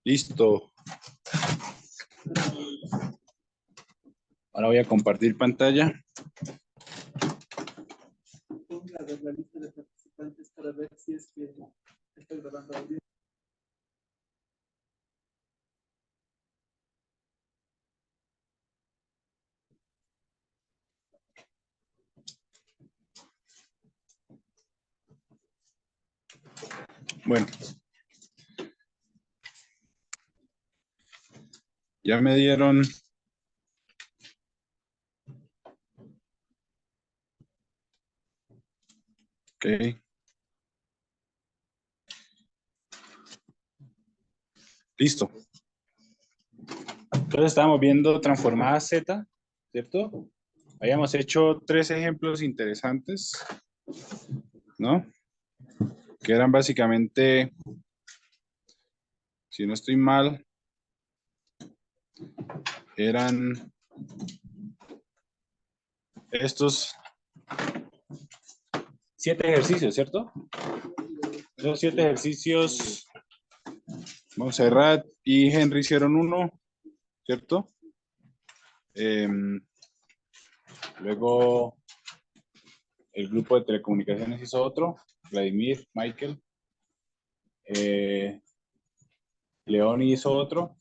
Listo. Ahora voy a compartir pantalla. La lista de participantes para ver si es que está grabando audio. Bueno. Ya me dieron. Ok. Listo. Entonces estábamos viendo transformada Z, ¿cierto? Habíamos hecho 3 ejemplos interesantes, ¿no? Que eran básicamente, si no estoy mal, eran estos 7 ejercicios, ¿cierto? Esos 7 ejercicios, Montserrat y Henry hicieron uno, ¿cierto? Luego el grupo de telecomunicaciones hizo otro, Vladimir, Michael, León hizo otro,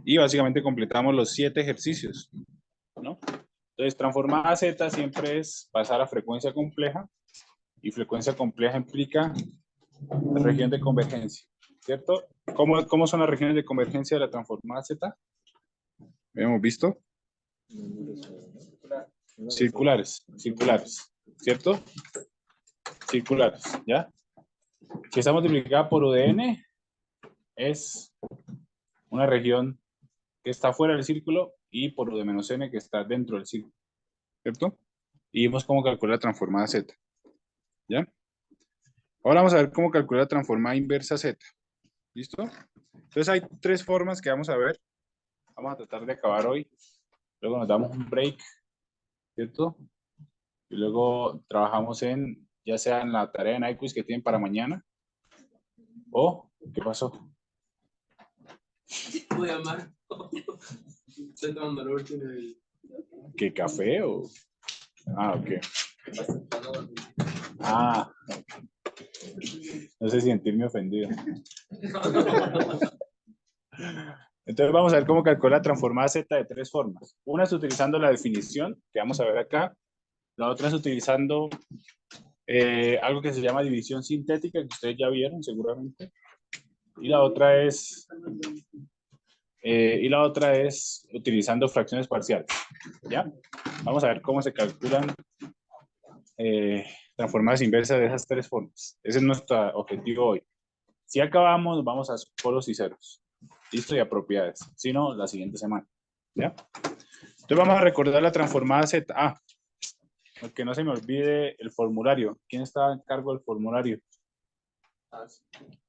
y básicamente completamos los 7 ejercicios, ¿no? Entonces, transformada Z siempre es pasar a frecuencia compleja, y frecuencia compleja implica región de convergencia, ¿cierto? ¿Cómo son las regiones de convergencia de la transformada Z? ¿Habíamos visto? Circulares, ¿cierto? Circulares, ¿ya? Si está multiplicada por UDN, es una región que está fuera del círculo, y por U de menos N que está dentro del círculo, ¿cierto? Y vimos cómo calcular la transformada Z, ¿ya? Ahora vamos a ver cómo calcular la transformada inversa Z, ¿listo? Entonces hay 3 formas que vamos a ver. Vamos a tratar de acabar hoy. Luego nos damos un break, ¿cierto? Y luego trabajamos ya sea en la tarea en iQuiz que tienen para mañana. ¿O qué pasó? Voy a llamar. Estoy tomando la última. ¿Qué café o...? Ah, ok. Ah, no sé si sentirme ofendido. Entonces vamos a ver cómo calcular la transformada Z de 3 formas. Una es utilizando la definición, que vamos a ver acá. La otra es utilizando algo que se llama división sintética, que ustedes ya vieron seguramente. Y la otra es utilizando fracciones parciales. ¿Ya? Vamos a ver cómo se calculan transformadas inversas de esas 3 formas. Ese es nuestro objetivo hoy. Si acabamos, vamos a polos y ceros. Listo, y a propiedades. Si no, la siguiente semana. ¿Ya? Entonces vamos a recordar la transformada Z. Ah, que no se me olvide el formulario. ¿Quién está en cargo del formulario?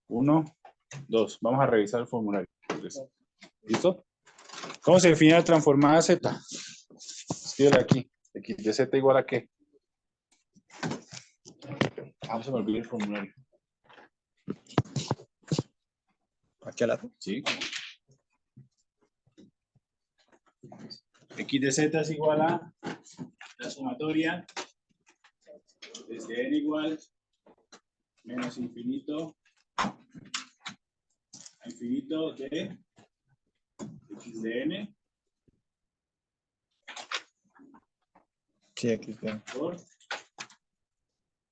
1, 2. Vamos a revisar el formulario. ¿Listo? ¿Cómo se define la transformada Z? Escríbele aquí. X de Z igual a qué. Ah, se me olvidó el formulario. ¿Aquí al lado? Sí. X de Z es igual a la sumatoria desde n igual menos infinito a infinito de x de n Sí, aquí está. por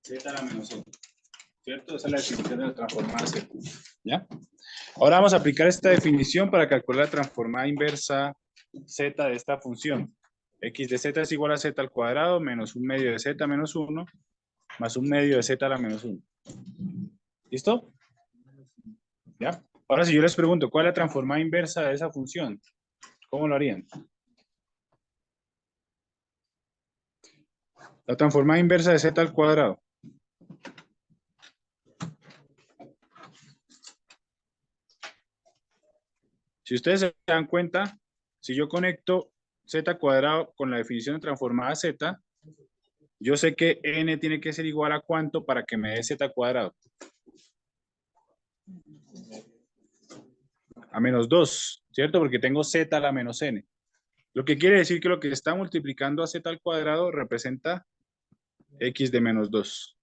z a la menos 1. ¿Cierto? Esa es la definición de la transformada Z. ¿Ya? Ahora vamos a aplicar esta definición para calcular la transformada inversa Z de esta función. X de Z es igual a Z al cuadrado menos un medio de Z menos 1 más un medio de Z a la menos 1. ¿Listo? ¿Ya? Ahora si yo les pregunto, ¿cuál es la transformada inversa de esa función? ¿Cómo lo harían? La transformada inversa de Z al cuadrado. Si ustedes se dan cuenta, si yo conecto Z cuadrado con la definición de transformada Z, yo sé que n tiene que ser igual a cuánto para que me dé Z cuadrado. a menos 2, ¿cierto? Porque tengo z a la menos n. Lo que quiere decir que lo que está multiplicando a z al cuadrado representa x de menos 2.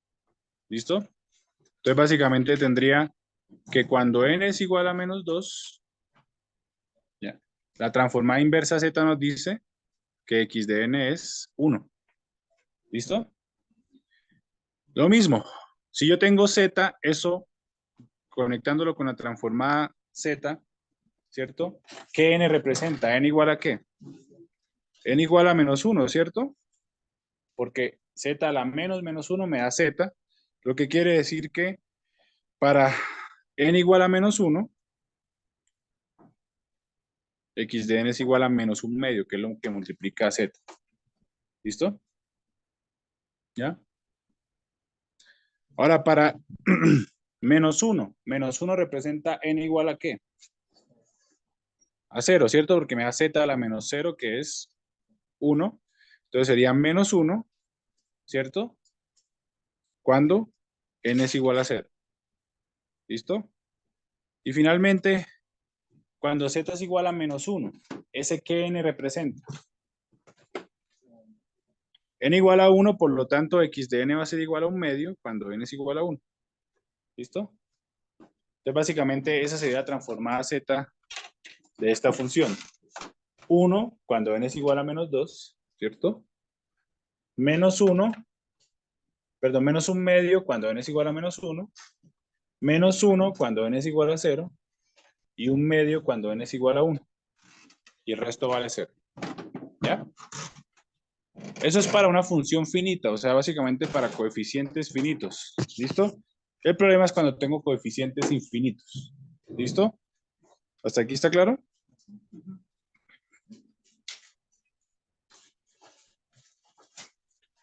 ¿Listo? Entonces básicamente tendría que cuando n es igual a menos 2, ya, la transformada inversa z nos dice que x de n es 1. ¿Listo? Lo mismo, si yo tengo z, eso conectándolo con la transformada z, ¿cierto? ¿Qué n representa? ¿N igual a qué? N igual a menos 1, ¿cierto? Porque z a la menos 1 me da z, lo que quiere decir que para n igual a menos 1, x de n es igual a menos 1/2, que es lo que multiplica a z. ¿Listo? ¿Ya? Ahora para menos 1 representa n igual a qué? A 0, ¿cierto? Porque me da z a la menos 0, que es 1. Entonces sería menos 1, ¿cierto? Cuando n es igual a 0. ¿Listo? Y finalmente, cuando z es igual a menos 1, ¿ese qué n representa? N igual a 1, por lo tanto, x de n va a ser igual a 1/2 cuando n es igual a 1. ¿Listo? Entonces, básicamente, esa sería la transformada z de esta función. 1 cuando n es igual a menos 2, ¿cierto? Menos 1, perdón, menos 1/2 cuando n es igual a menos 1. Menos 1 cuando n es igual a 0. Y 1/2 cuando n es igual a 1. Y el resto vale 0. ¿Ya? Eso es para una función finita, o sea, básicamente para coeficientes finitos. ¿Listo? El problema es cuando tengo coeficientes infinitos. ¿Listo? ¿Hasta aquí está claro?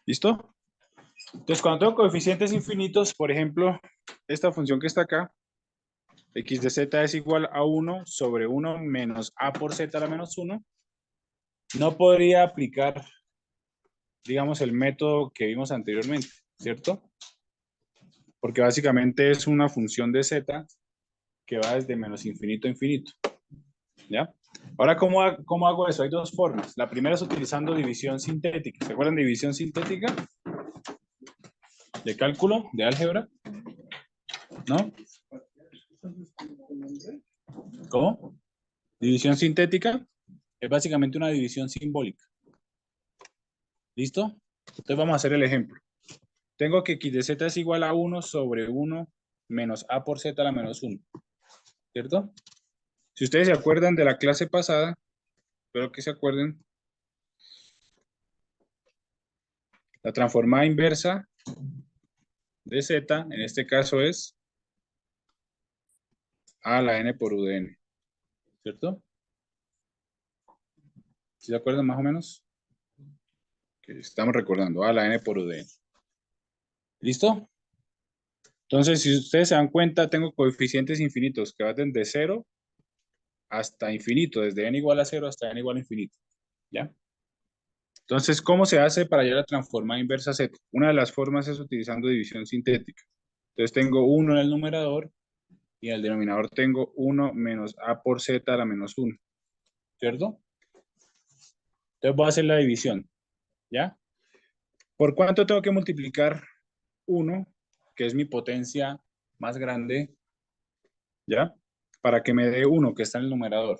¿Listo? Entonces, cuando tengo coeficientes infinitos, por ejemplo, esta función que está acá, x de z es igual a 1 sobre 1 menos a por z a la menos 1, no podría aplicar, digamos, el método que vimos anteriormente, ¿cierto? Porque básicamente es una función de z que va desde menos infinito a infinito. ¿Ya? Ahora, ¿cómo hago eso? Hay dos formas. La primera es utilizando división sintética. ¿Se acuerdan de división sintética? ¿De cálculo? ¿De álgebra? ¿No? ¿Cómo? División sintética es básicamente una división simbólica. ¿Listo? Entonces vamos a hacer el ejemplo. Tengo que x de z es igual a 1 sobre 1 menos a por z a la menos 1. ¿Cierto? Si ustedes se acuerdan de la clase pasada, espero que se acuerden, la transformada inversa de z, en este caso es a la n por u de n. ¿Cierto? ¿Sí se acuerdan más o menos? Que estamos recordando a la n por u de n. ¿Listo? Entonces, si ustedes se dan cuenta, tengo coeficientes infinitos que van desde 0 hasta infinito, desde n igual a 0 hasta n igual a infinito. ¿Ya? Entonces, ¿cómo se hace para hallar la transformada inversa z? Una de las formas es utilizando división sintética. Entonces, tengo 1 en el numerador y en el denominador tengo 1 menos a por z a la menos 1. ¿Cierto? Entonces, voy a hacer la división. ¿Ya? ¿Por cuánto tengo que multiplicar 1, que es mi potencia más grande, ¿ya? Para que me dé 1, que está en el numerador.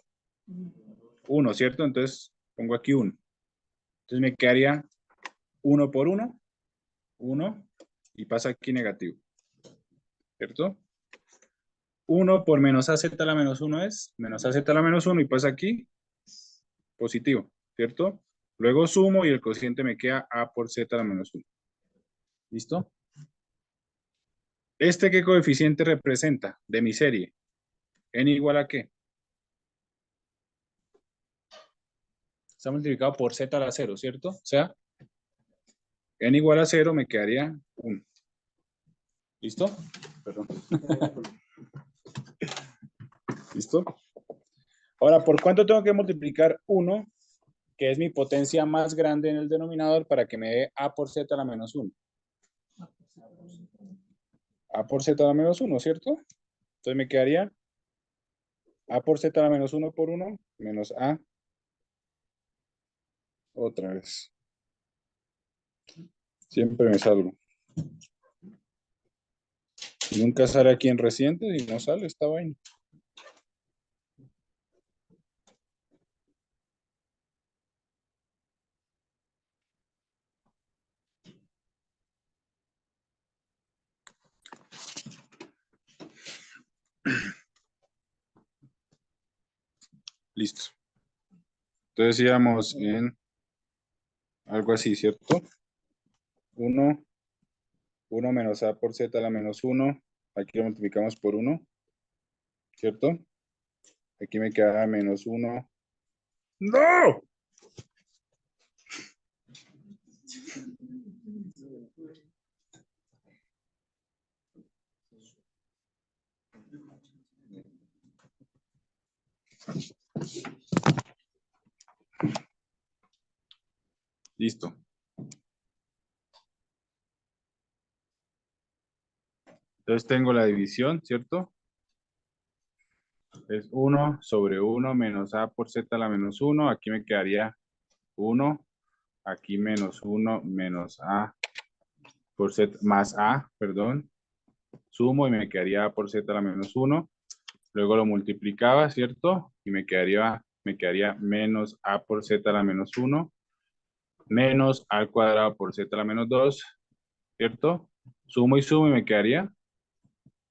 1, ¿cierto? Entonces pongo aquí 1. Entonces me quedaría 1 por 1, 1, y pasa aquí negativo. ¿Cierto? 1 por menos az a la menos 1 es menos az a la menos 1 y pasa aquí positivo. ¿Cierto? Luego sumo y el cociente me queda a por z a la menos 1. ¿Listo? ¿Este qué coeficiente representa de mi serie? ¿N igual a qué? Está multiplicado por z a la 0, ¿cierto? O sea, n igual a 0 me quedaría 1. ¿Listo? Perdón. ¿Listo? Ahora, ¿por cuánto tengo que multiplicar 1, que es mi potencia más grande en el denominador, para que me dé a por z a la menos 1? A por z a la menos 1, ¿cierto? Entonces me quedaría A por z a la menos 1 por 1, menos a. Otra vez. Siempre me salgo. Y nunca sale aquí en reciente y no sale esta vaina. Listo. Entonces íbamos en algo así, ¿cierto? 1 menos a por z a la menos 1. Aquí lo multiplicamos por 1, ¿cierto? Aquí me queda menos 1. ¡No! Listo. Entonces tengo la división, ¿cierto? Es 1 sobre 1 menos a por z a la menos 1. Aquí me quedaría 1. Aquí menos 1 menos a por z más a, perdón. Sumo y me quedaría a por z a la menos 1. Luego lo multiplicaba, ¿cierto? Y me quedaría menos a por z a la menos 1 menos a al cuadrado por z a la menos 2, ¿cierto? Sumo y sumo y me quedaría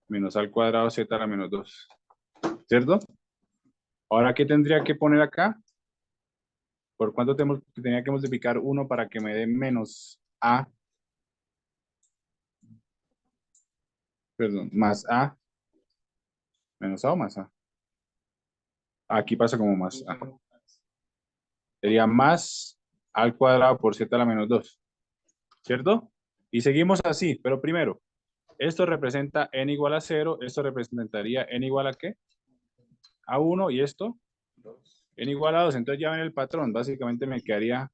menos al cuadrado z a la menos 2, ¿cierto? Ahora, ¿qué tendría que poner acá? ¿Por cuánto tenía que multiplicar 1 para que me dé menos a? Perdón, más a. ¿Menos a o más a? Aquí pasa como más a. Sería más al cuadrado por z a la menos 2, ¿cierto? Y seguimos así, pero primero, esto representa n igual a 0, esto representaría n igual a ¿qué? A 1 y esto n igual a 2. Entonces ya ven el patrón, básicamente me quedaría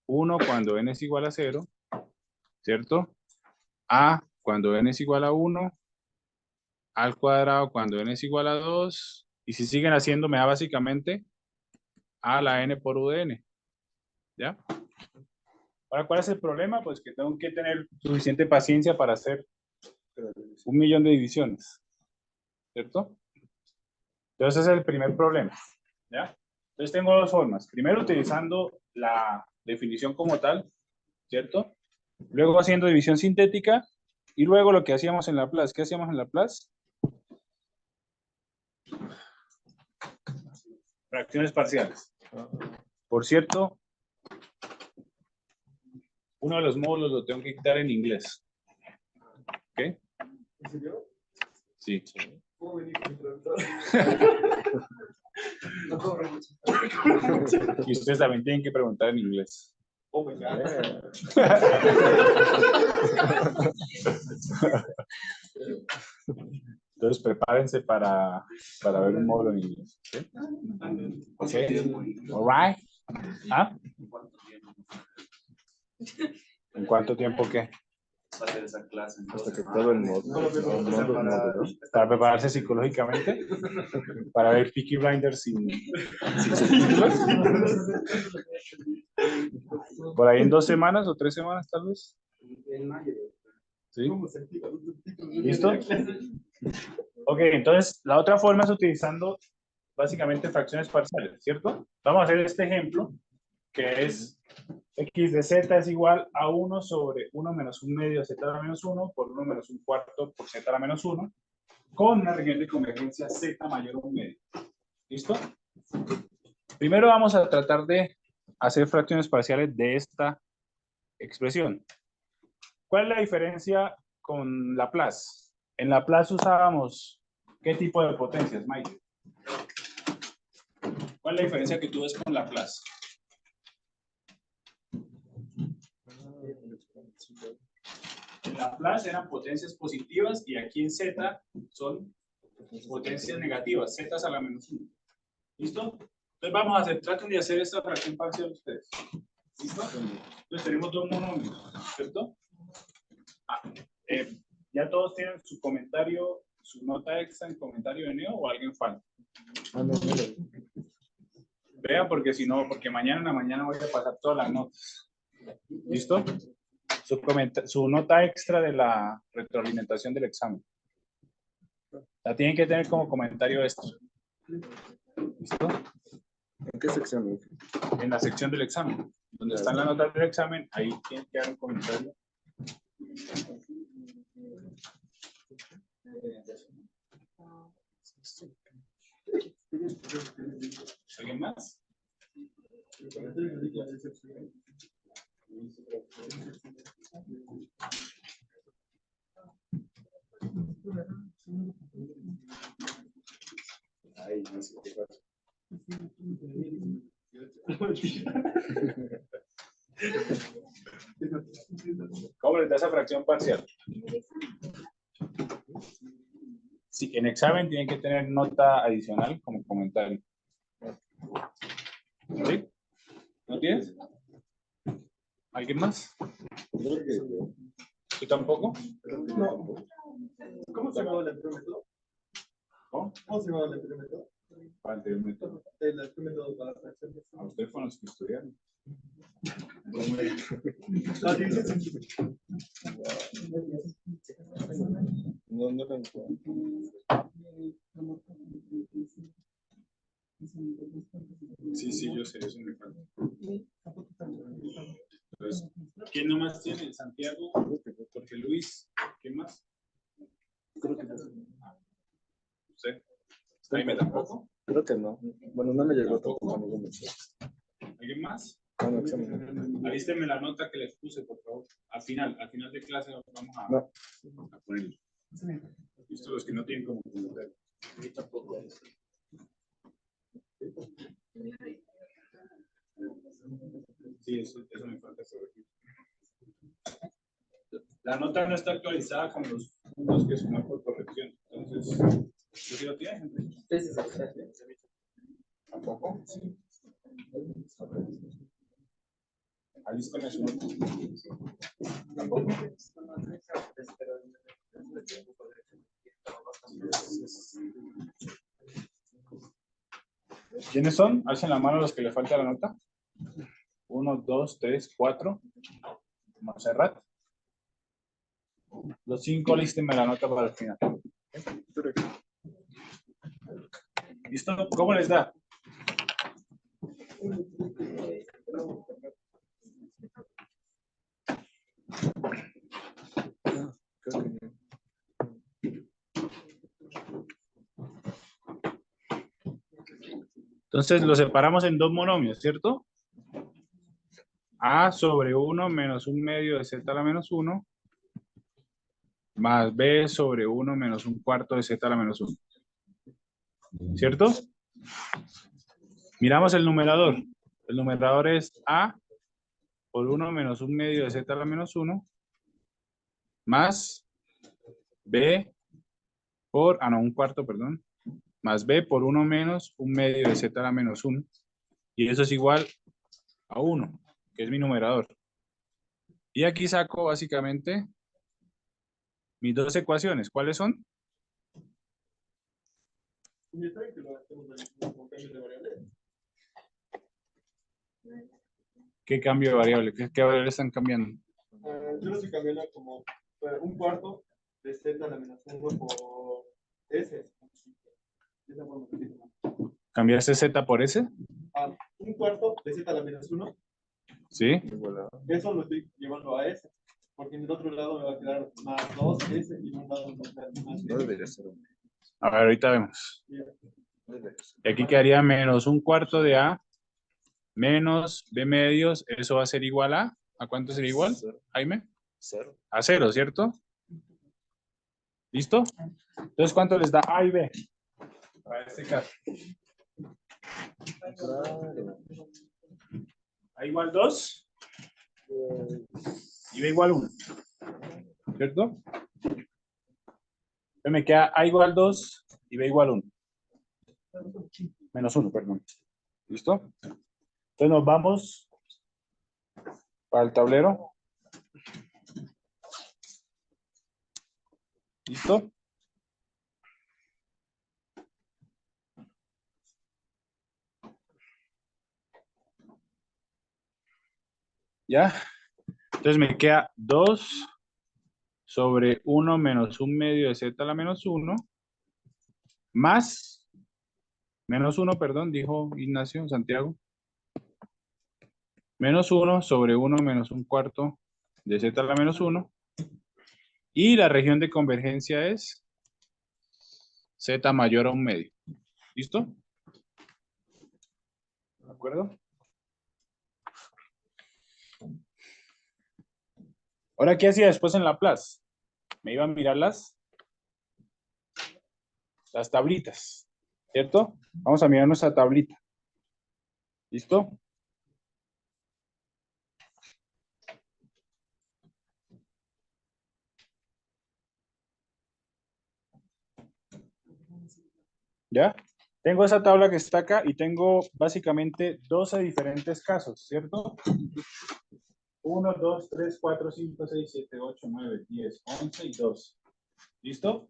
1 cuando n es igual a 0, ¿cierto? A cuando n es igual a 1, al cuadrado cuando n es igual a 2, y si siguen haciendo me da básicamente a la n por u de n, ¿ya? Ahora, ¿cuál es el problema? Pues que tengo que tener suficiente paciencia para hacer 1.000.000 de divisiones, ¿cierto? Entonces ese es el primer problema, ¿ya? Entonces tengo dos formas. Primero utilizando la definición como tal, ¿cierto? Luego haciendo división sintética y luego lo que hacíamos en Laplace. ¿Qué hacíamos en Laplace? Fracciones parciales. Por cierto, uno de los módulos lo tengo que quitar en inglés. ¿Ok? ¿En serio? Sí. ¿Cómo venir con el traductor? No cobro mucho. Y ustedes también tienen que preguntar en inglés. Oh my God. Entonces prepárense para ver un módulo en inglés. ¿Ok? All right. ¿Ah? ¿En cuánto tiempo qué? Va a ser esa clase. Hasta que todo el módulo. Para prepararse psicológicamente, para ver Peaky Blinders sin subtítulos. Por ahí en 2 semanas o 3 semanas tal vez. En mayo. ¿Sí? ¿Cómo se activa los subtítulos? ¿Listo? Ok, entonces la otra forma es utilizando básicamente fracciones parciales, ¿cierto? Vamos a hacer este ejemplo, que es x de z es igual a 1 sobre 1 menos 1 medio z a la menos 1 por 1 menos 1 cuarto por z a la menos 1 con una región de convergencia z mayor a 1 medio. ¿Listo? Primero vamos a tratar de hacer fracciones parciales de esta expresión. ¿Cuál es la diferencia con Laplace? En Laplace usábamos ¿qué tipo de potencias, Mike? ¿Cuál es la diferencia que tú ves con Laplace? En Laplace eran potencias positivas y aquí en Z son potencias negativas, Z a la menos 1. ¿Listo? Entonces vamos a hacer, traten de hacer esta fracción parcial ustedes. ¿Listo? Entonces tenemos dos monomios, ¿cierto? ¿Ya todos tienen su comentario, su nota extra en comentario de Neo o alguien falta? Vea, porque si no, porque mañana en la mañana voy a pasar todas las notas. ¿Listo? Su nota extra de la retroalimentación del examen. La tienen que tener como comentario extra. ¿Listo? ¿En qué sección? En la sección del examen. Donde están las notas del examen, ahí tienen que dar un comentario. ¿Alguien más? Ay, no sé qué pasa. ¿Cómo les da esa fracción parcial? Sí, en examen tienen que tener nota adicional como comentario. ¿Sí? ¿No tienes? ¿Alguien más? Creo que ¿Tú tampoco? No. ¿Cómo se llamaba el anterior método? ¿No? ¿Cómo se llamaba el anterior método? ¿Cuál es el método? El anterior método para fracción de A ustedes fueron los que estudiaron. Ah, sí, sí, sí. no lo encuentro. Sí, yo sé, eso me falta. Entonces, ¿quién nomás tiene? Santiago, Jorge Luis, ¿quién más? Creo que no. ¿Usted? Jaime tampoco. Creo que no. Bueno, no me llegó ¿Tampoco? tampoco a ningún examen. ¿Alguien más? No, examen. Avísteme la nota que les puse, por favor. Al final de clase vamos a, No. a ponerlo. Listo, los que no tienen como comentario. Sí, eso me falta corregir. La nota no está actualizada con los puntos que suman por corrección. Entonces, ¿tú sí lo tienes? ¿Tampoco? Sí. Alístame su nota. ¿Tampoco? ¿Quiénes son? Alcen la mano los que le falta la nota. 1, 2, 3, 4. Montserrat. Los 5 lístenme la nota para el final. ¿Listo? ¿Cómo les da? Creo que no. Entonces lo separamos en dos monomios, ¿cierto? A sobre 1 menos 1 medio de z a la menos 1 más b sobre 1 menos 1 cuarto de z a la menos 1. ¿Cierto? Miramos el numerador. El numerador es a por 1 menos 1 medio de z a la menos 1 más b por, no, 1 cuarto, perdón, más b por 1 menos 1 medio de z a la menos 1. Y eso es igual a 1, que es mi numerador. Y aquí saco básicamente mis dos ecuaciones. ¿Cuáles son? ¿Qué cambio de variable? ¿Qué variables están cambiando? Yo lo estoy cambiando como 1 cuarto de z a la menos 1 por s. De esa forma se dice. ¿Cambiaste z por s? 1 cuarto de z a la menos 1. ¿Sí? Eso lo estoy llevando a s. Porque en el otro lado me va a quedar más 2s y en un lado me va a quedar más No s. debería ser. A ver, ahorita vemos. No debería ser. Y aquí quedaría menos 1 cuarto de a menos b medios. Eso va a ser igual a... ¿A cuánto sería igual, Jaime? 0. A 0, ¿cierto? ¿Listo? Entonces, ¿cuánto les da a y b? Para este caso. Claro. A igual 2 y b igual 1. ¿Cierto? Entonces me queda a igual 2 y b igual 1. Menos 1, perdón. ¿Listo? Entonces nos vamos para el tablero. ¿Listo? ¿Ya? Entonces me queda 2 sobre 1 menos 1/2 de z a la menos 1, más, menos 1, perdón, dijo Ignacio Santiago, menos 1 sobre 1 menos 1/4 de z a la menos 1, y la región de convergencia es z mayor a 1/2. ¿Listo? ¿De acuerdo? Ahora, ¿qué hacía después en Laplace? Me iba a mirar las tablitas, ¿cierto? Vamos a mirar nuestra tablita. ¿Listo? ¿Ya? Tengo esa tabla que está acá y tengo básicamente 12 diferentes casos, ¿cierto? 1, 2, 3, 4, 5, 6, 7, 8, 9, 10, 11 y 12. ¿Listo?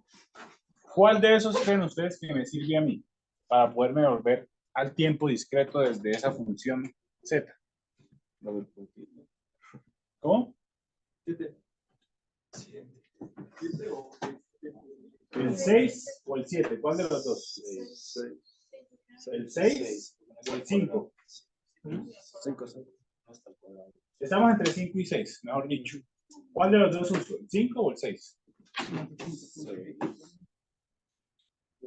¿Cuál de esos creen ustedes que me sirve a mí para poderme volver al tiempo discreto desde esa función z? ¿Cómo? 7. 7 o 6. ¿El 6 o el 7? ¿Cuál de los dos? ¿El 6 o el 5? 5. Estamos entre 5 y 6, mejor dicho. ¿Cuál de los dos uso? ¿El 5 o el 6?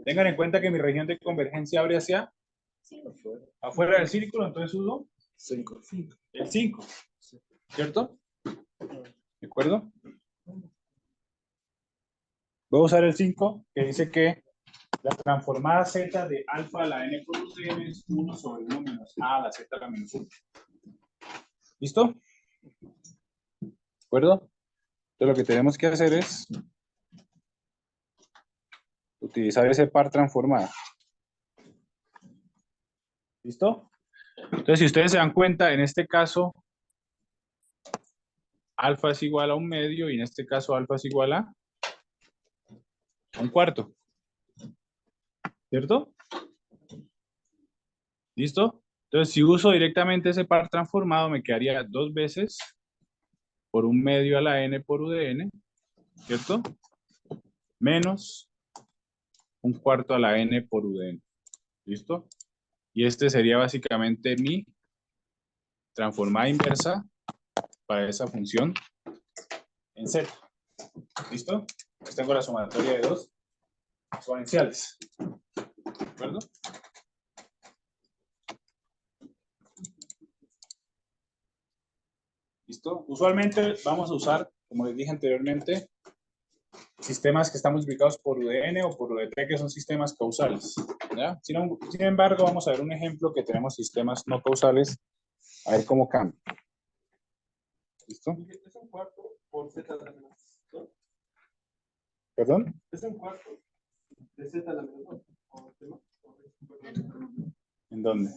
Tengan en cuenta que mi región de convergencia abre hacia afuera del círculo, entonces uso 5. el 5, ¿cierto? ¿De acuerdo? Voy a usar el 5, que dice que la transformada z de alfa a la n por n es 1 sobre 1 menos a a la z a la menos 1. ¿Listo? ¿De acuerdo? Entonces lo que tenemos que hacer es utilizar ese par transformado. ¿Listo? Entonces, si ustedes se dan cuenta, en este caso, alfa es igual a 1/2 y en este caso alfa es igual a 1/4. ¿Cierto? ¿Listo? Entonces, si uso directamente ese par transformado, me quedaría 2 veces por 1/2 a la n por u de n, ¿cierto? Menos 1/4 a la n por u de n. ¿Listo? Y este sería básicamente mi transformada inversa para esa función en z. ¿Listo? Pues tengo la sumatoria de dos exponenciales. ¿De acuerdo? ¿Listo? Usualmente vamos a usar, como les dije anteriormente, sistemas que están multiplicados por UDN o por UDT, que son sistemas causales. ¿Ya? Sin embargo, vamos a ver un ejemplo que tenemos sistemas no causales, a ver cómo cambia. ¿Listo? Es un cuarto por z a la menos 2. ¿Perdón? Es un cuarto de z a la menos 2. ¿En dónde?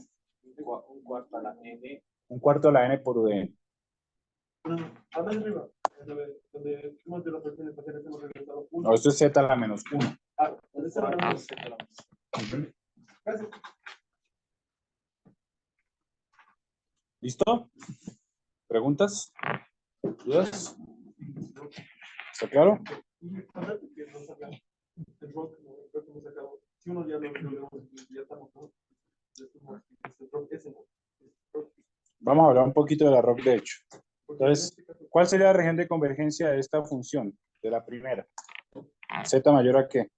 Un cuarto a la n. 1/4 a la n por UDN. A más arriba. Donde hemos de las fracciones parciales hemos regresado 1. No, esto es z a la menos 1. Ah, donde está la menos 2. Gracias. ¿Listo? ¿Preguntas? ¿Dudas? ¿Está claro? Y aparte que nos saca el rock, que hemos sacado. Si uno ya lo vemos, ya estamos, ¿no? El rock ese, ¿no? Vamos a hablar un poquito de la ROC, de hecho. Entonces, ¿cuál sería la región de convergencia de esta función? De la primera. ¿Z mayor a qué?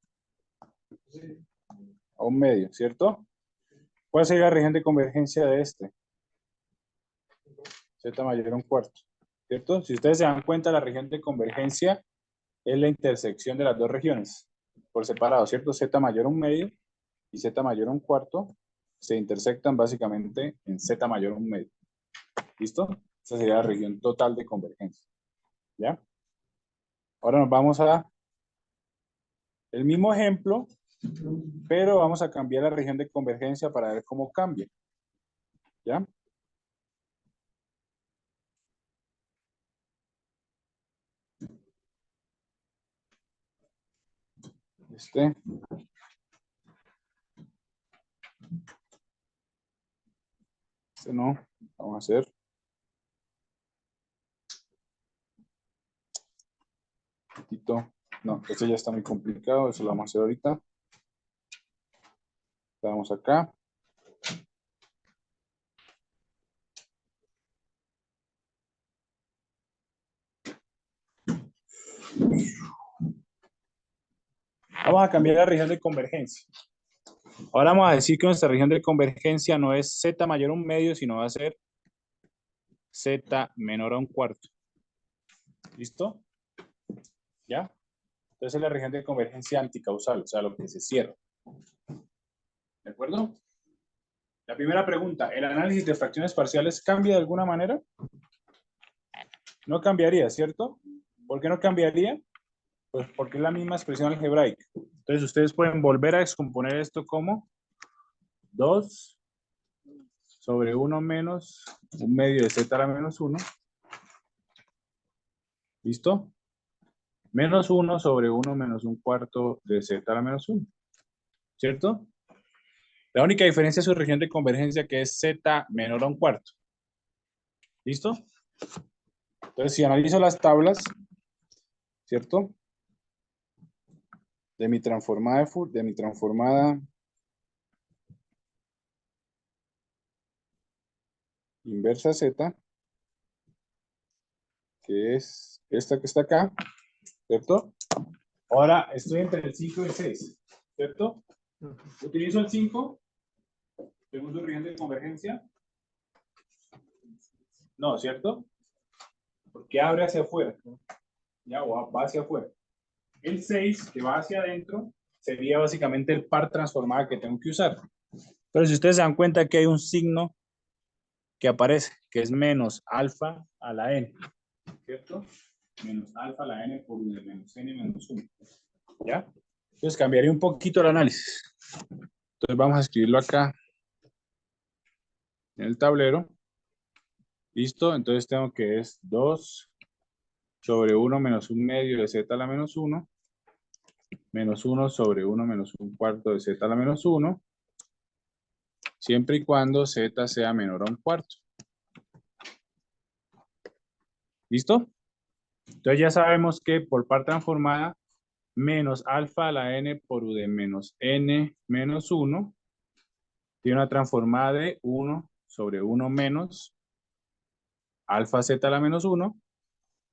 A 1/2, ¿cierto? ¿Cuál sería la región de convergencia de este? Z mayor a 1/4, ¿cierto? Si ustedes se dan cuenta, la región de convergencia es la intersección de las dos regiones por separado, ¿cierto? Z mayor a 1/2 y Z mayor a 1/4 se intersectan básicamente en Z mayor a 1/2. ¿Listo? Esa sería la región total de convergencia. ¿Ya? Ahora nos vamos a el mismo ejemplo, pero vamos a cambiar la región de convergencia para ver cómo cambia. ¿Ya? Este no, vamos a hacer Este ya está muy complicado, eso lo vamos a hacer ahorita. Vamos acá. Vamos a cambiar la región de convergencia. Ahora vamos a decir que nuestra región de convergencia no es z mayor a un medio, sino va a ser z menor a un cuarto. ¿Listo? ¿Ya? Entonces es la región de convergencia anticausal, o sea, lo que se cierra. ¿De acuerdo? La primera pregunta, ¿el análisis de fracciones parciales cambia de alguna manera? No cambiaría, ¿cierto? ¿Por qué no cambiaría? Pues porque es la misma expresión algebraica. Entonces ustedes pueden volver a descomponer esto como 2 sobre 1 menos un medio de z a la menos 1. ¿Listo? Menos 1 sobre 1 menos un cuarto de z a la menos 1. ¿Cierto? La única diferencia es su región de convergencia, que es z menor a un cuarto. ¿Listo? Entonces, si analizo las tablas, ¿cierto? De mi transformada inversa z, que es esta que está acá, ¿cierto? Ahora estoy entre el 5 y el 6, ¿cierto? Utilizo el 5, según su región de convergencia. No, ¿cierto? Porque abre hacia afuera. Ya, o va hacia afuera. El 6, que va hacia adentro, sería básicamente el par transformada que tengo que usar. Pero si ustedes se dan cuenta que hay un signo que aparece, que es menos alfa a la n, ¿cierto? Menos alfa a la n por menos n menos 1. ¿Ya? Entonces cambiaría un poquito el análisis. Entonces vamos a escribirlo acá en el tablero. ¿Listo? Entonces tengo que es 2 sobre 1 menos un medio de z a la menos 1, menos 1 sobre 1 menos un cuarto de z a la menos 1, siempre y cuando z sea menor a un cuarto. ¿Listo? Entonces ya sabemos que por par transformada, menos alfa a la n por u de menos n menos 1, tiene una transformada de 1 sobre 1 menos alfa z a la menos 1,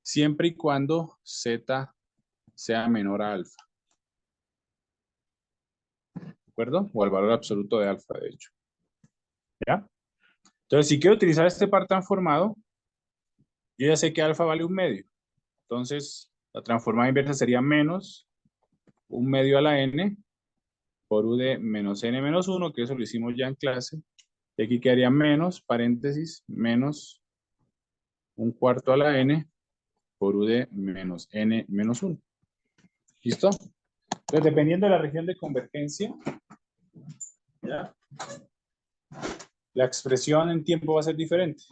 siempre y cuando z sea menor a alfa. ¿De acuerdo? O al valor absoluto de alfa, de hecho. ¿Ya? Entonces, si quiero utilizar este par transformado, yo ya sé que alfa vale un medio. Entonces, la transformada inversa sería menos un medio a la n por u de menos n menos 1, que eso lo hicimos ya en clase. Y aquí quedaría menos, paréntesis, menos un cuarto a la n por u de menos n menos 1. ¿Listo? Entonces, dependiendo de la región de convergencia, ¿ya? La expresión en tiempo va a ser diferente.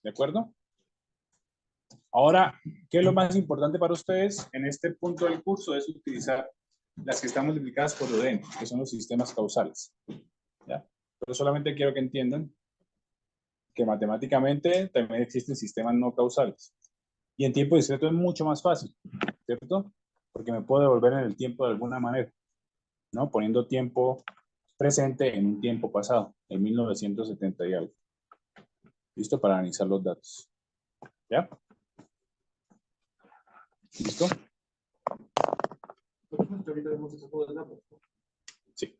¿De acuerdo? Ahora, ¿qué es lo más importante para ustedes en este punto del curso? Es utilizar las que están multiplicadas por UDN, que son los sistemas causales. ¿Ya? Pero solamente quiero que entiendan que matemáticamente también existen sistemas no causales. Y en tiempo discreto es mucho más fácil, ¿cierto? Porque me puedo devolver en el tiempo de alguna manera, ¿no? Poniendo tiempo presente en un tiempo pasado, en 1970 y algo. ¿Listo? Para analizar los datos. ¿Ya? ¿Listo? Sí.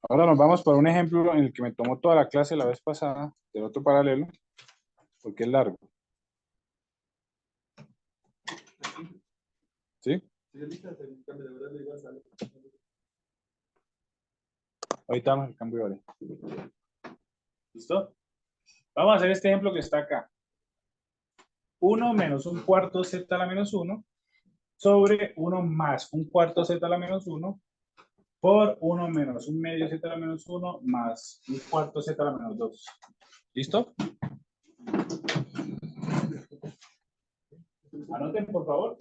Ahora nos vamos por un ejemplo en el que me tomó toda la clase la vez pasada, del otro paralelo, porque es largo. ¿Sí? Ahorita vamos al cambio de hora. ¿Listo? Vamos a hacer este ejemplo que está acá. 1 menos un cuarto z a la menos 1 sobre 1 más un cuarto z a la menos 1 por 1 menos un medio z a la menos 1 más un cuarto z a la menos 2. ¿Listo? Anoten, por favor.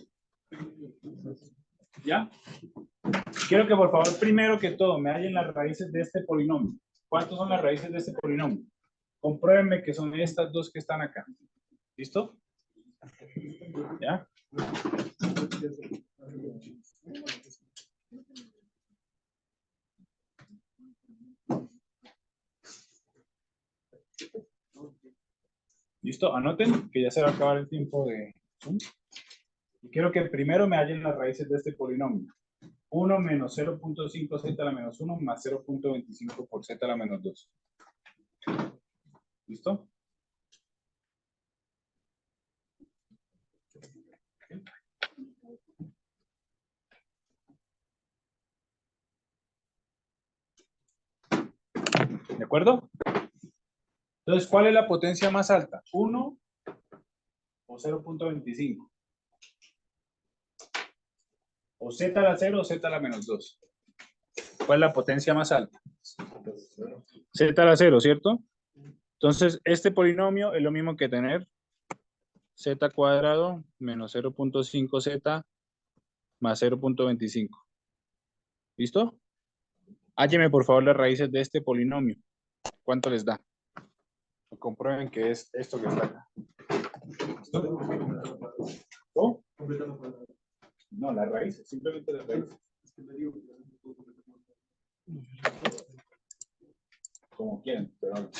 ¿Ya? Quiero que por favor, primero que todo, me hallen las raíces de este polinomio. ¿Cuántas son las raíces de este polinomio? Compruébenme que son estas dos que están acá. ¿Listo? ¿Ya? ¿Listo? Anoten que ya se va a acabar el tiempo de Zoom. Y quiero que primero me hallen las raíces de este polinomio. 1 menos 0.5 z a la menos 1 más 0.25 por z a la menos 2. ¿Listo? ¿De acuerdo? Entonces, ¿cuál es la potencia más alta? ¿1 o 0.25? ¿O z a la 0 o z a la menos 2? ¿Cuál es la potencia más alta? Z a la 0, ¿cierto? Entonces, este polinomio es lo mismo que tener z cuadrado menos 0.5z más 0.25. ¿Listo? Hálleme por favor las raíces de este polinomio. ¿Cuánto les da? Comprueben que es esto que está acá. ¿Listo? ¿Oh? No, las raíces, simplemente las raíces. Como quieran, pero...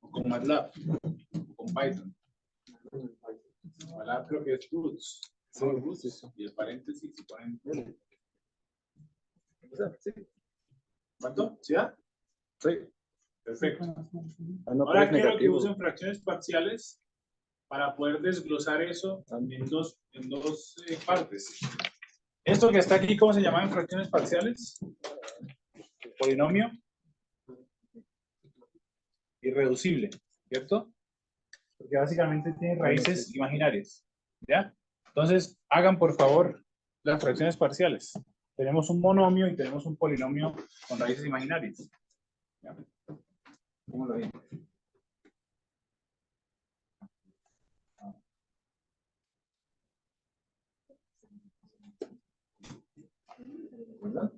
con MATLAB, con Python. MATLAB creo que es roots. Sí, sí. Y el paréntesis y ponen... ¿Cuánto? ¿Sí da? Sí. Perfecto. Ahora quiero que usen fracciones parciales para poder desglosar eso en dos partes. Esto que está aquí, ¿cómo se llaman fracciones parciales? Polinomio irreducible, ¿cierto? Porque básicamente tiene raíces imaginarias, ¿ya? Entonces, hagan por favor las fracciones parciales. Tenemos un monomio y tenemos un polinomio con raíces imaginarias. ¿Ya? ¿Cómo lo ven? ¿Verdad?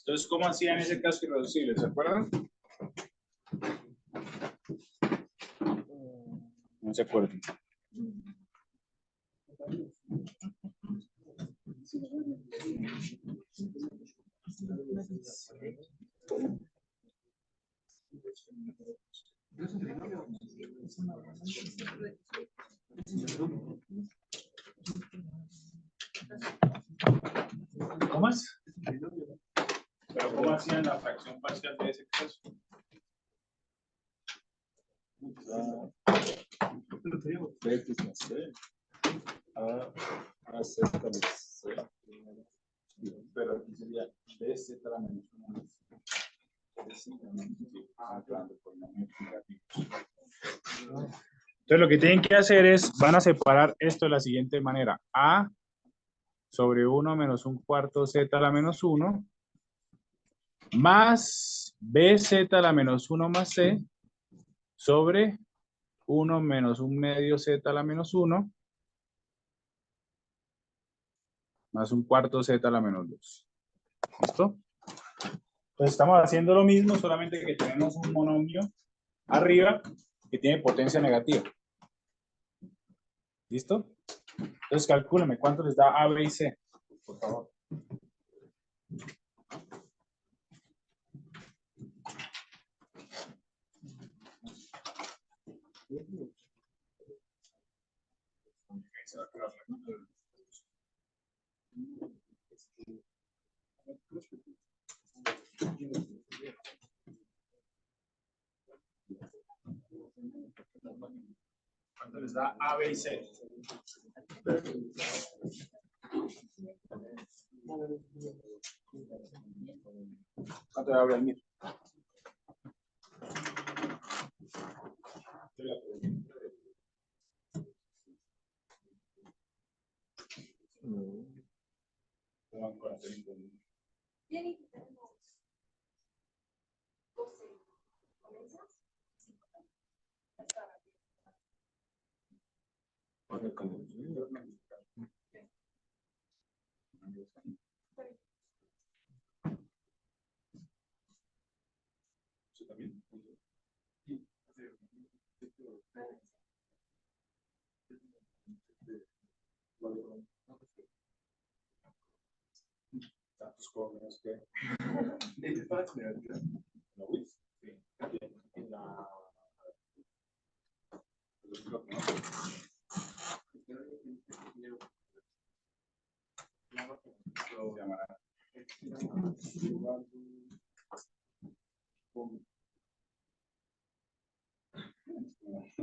Entonces, ¿cómo hacía en ese caso irreducible? ¿Se acuerdan? No se acuerdan. ¿Cómo es? ¿Pero cómo hacían la fracción parcial de ese caso? X más C. A Z más C. Pero aquí sería BZ a la menos 1. Entonces lo que tienen que hacer es, van a separar esto de la siguiente manera. A sobre 1 menos 1/4 Z a la menos 1 más BZ a la menos 1 más C sobre 1 menos 1/2 Z a la menos 1 más 1/4 Z a la menos 2. ¿Listo? Entonces estamos haciendo lo mismo, solamente que tenemos un monomio arriba que tiene potencia negativa. ¿Listo? Entonces calcúleme cuánto les da A, B y C, por favor. ¿Cuánto les da A, B y C? ¿Cuánto le da Vladimir? Van con hacer inconveniente. ¿Sí también? Tantos jóvenes que... ¿No, Luis? Sí. En la... Se llamará.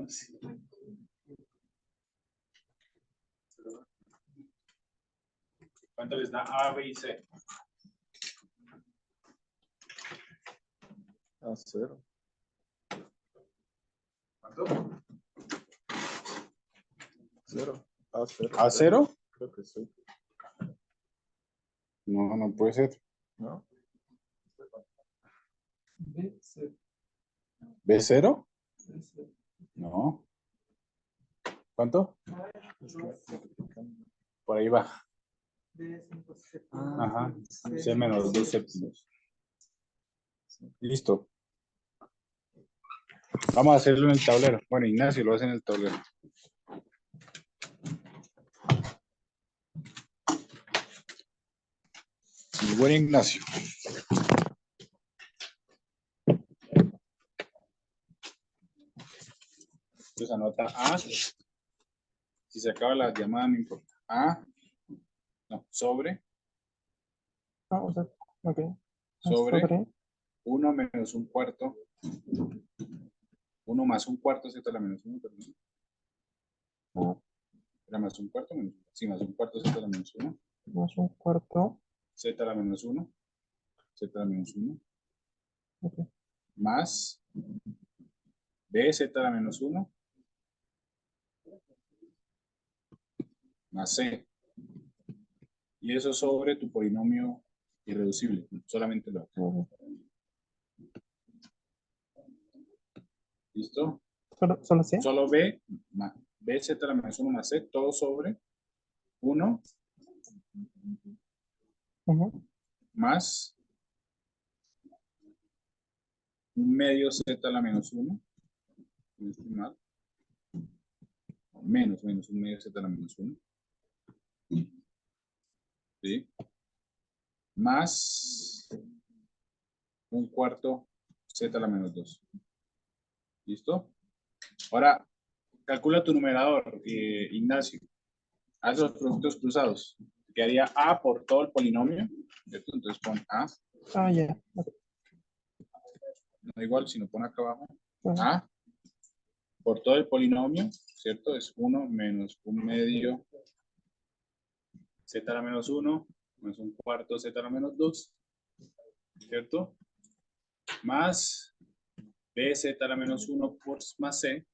Sí. ¿Cuánto les da A, B y C? A cero. ¿Cuánto? Cero. A cero. ¿A cero? Creo que sí. No, no puede ser. ¿No? ¿B cero? No. ¿Cuánto? Por ahí va. Ajá. C menos 2 séptimos. Listo. Vamos a hacerlo en el tablero. Bueno, Ignacio lo hace en el tablero. Mi buen Ignacio. Entonces anota A. Si se acaba la llamada, no importa. A. No, sobre. O sea, ok. Sobre 1 menos un cuarto. 1 más un cuarto z a la menos 1, perdón. Era más un cuarto menos. Sí, más un cuarto z a la menos 1. Más un cuarto. Z a la menos 1. Z a la menos 1. Okay. Más B z a la menos 1. Más C. Y eso sobre tu polinomio irreducible. Solamente lo hago. ¿Listo? Solo C. Solo B, B z a la menos 1 más C, todo sobre 1 más un medio z a la menos 1. Menos un medio z a la menos 1. ¿Sí? Más un cuarto z a la menos 2. ¿Listo? Ahora, calcula tu numerador, Ignacio. Haz los productos cruzados. Quedaría A por todo el polinomio. ¿Cierto? Entonces pon A. Ah, ya. Okay. No da igual, sino pon acá abajo. Bueno. A por todo el polinomio, ¿cierto? Es 1 menos un medio z a la menos 1 más un cuarto z a la menos 2, ¿cierto? Más bz a la menos 1 por más c.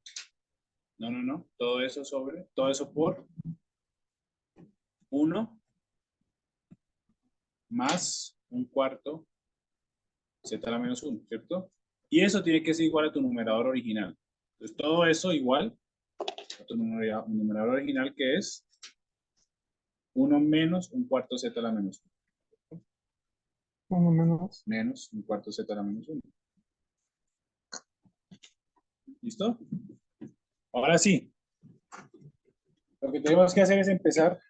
No. Todo eso sobre, todo eso por 1 más un cuarto z a la menos 1, ¿cierto? Y eso tiene que ser igual a tu numerador original. Entonces, todo eso igual a tu numerador original, que es 1 menos un cuarto z a la menos 1. 1 menos. Menos un cuarto z a la menos 1. ¿Listo? Ahora sí. Lo que tenemos que hacer es empezar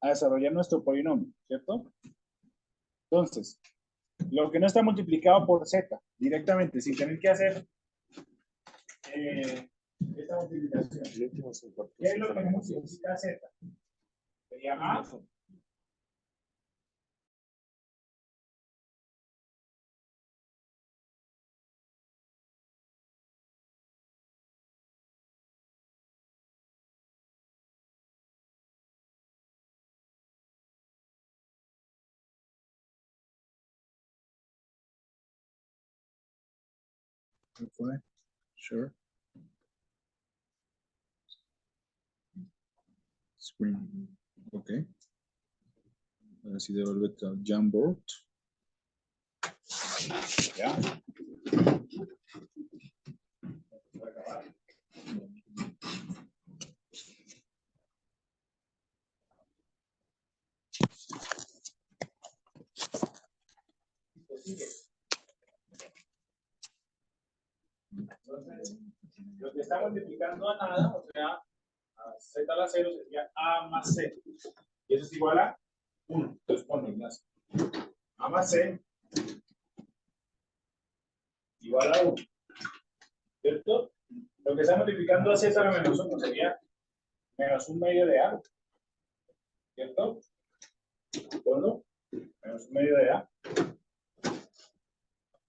a desarrollar nuestro polinomio, ¿cierto? Entonces, lo que no está multiplicado por z, directamente, sin tener que hacer esta multiplicación. ¿Qué es lo que multiplica z? Sería A. Sure. Screen. Ok. Ahora sí devuélvete al Jamboard. Ya. Entonces, lo que está multiplicando a nada, o sea, a z a la 0 sería a más c. Y eso es igual a 1. Entonces ponlo más. A más c igual a 1. ¿Cierto? Lo que está multiplicando a z a la menos 1 sería menos 1 medio de a. ¿Cierto? Ponlo. Menos 1 medio de a.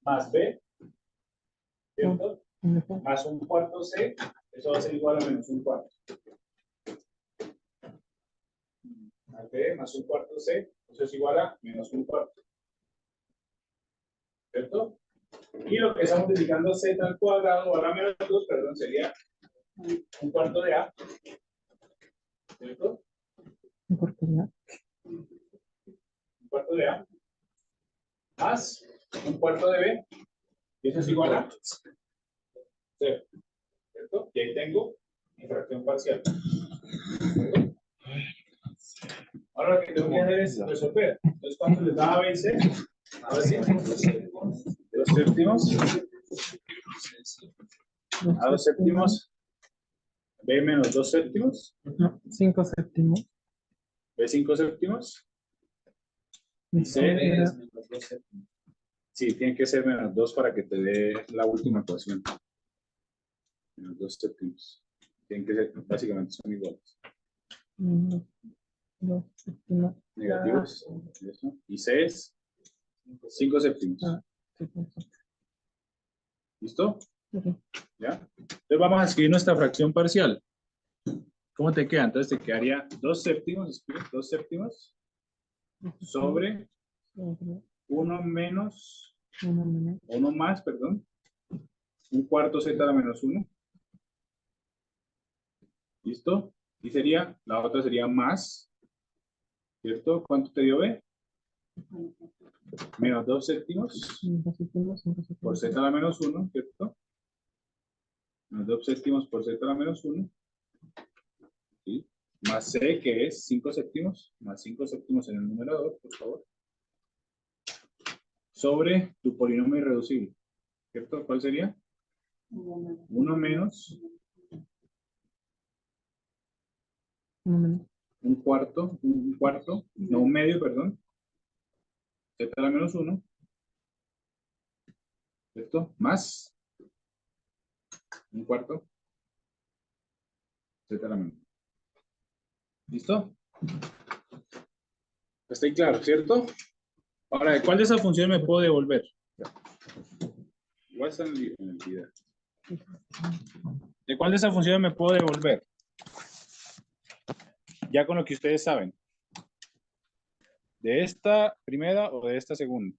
Más b. ¿Cierto? Más 1 cuarto c. Eso va a ser igual a menos 1 cuarto. B más 1 cuarto c. Eso es igual a menos 1 cuarto. ¿Cierto? Y lo que está multiplicando z al cuadrado, o a la menos 2, perdón, sería 1 cuarto de a. ¿Cierto? Oportunidad. 1 cuarto de a. Más 1 cuarto de b. Y eso es igual a 0. ¿Cierto? Y ahí tengo mi fracción parcial. ¿Cierto? Ahora lo que tengo que hacer es resolver. Entonces, ¿cuánto les da a b y c? A ver si 2 séptimos. A 2 séptimos. B menos 2 séptimos. No, 5 séptimos. B 5 séptimos. Y C era es menos 2 séptimos. Sí, tiene que ser menos 2 para que te dé la última ecuación. Menos 2 séptimos. Tienen que ser, básicamente son iguales. menos 2 séptimos. Negativos. Eso. Y C es 5 séptimos. Ah, sí, sí. ¿Listo? Ok. ¿Ya? Entonces vamos a escribir nuestra fracción parcial. ¿Cómo te queda? Entonces te quedaría 2 séptimos, escribe 2 séptimos sobre 1 menos, 1 más, perdón, 1 cuarto z a la menos 1. ¿Listo? Y sería, la otra sería más, ¿cierto? ¿Cuánto te dio B? Menos 2 séptimos por z a la menos 1, ¿cierto? Menos 2 séptimos por z a la menos 1. ¿Sí? Más C, que es 5 séptimos, más 5 séptimos en el numerador, por favor. Sobre tu polinomio irreducible, ¿cierto? ¿Cuál sería? 1 menos un cuarto, no, un medio, perdón, z a la menos 1, ¿cierto? Más un cuarto, z a la menos 1. ¿Listo? Está ahí claro, ¿cierto? Ahora, ¿de cuál de esas funciones me puedo devolver? Igual está en el video. ¿De cuál de esas funciones me puedo devolver? Ya con lo que ustedes saben. ¿De esta primera o de esta segunda?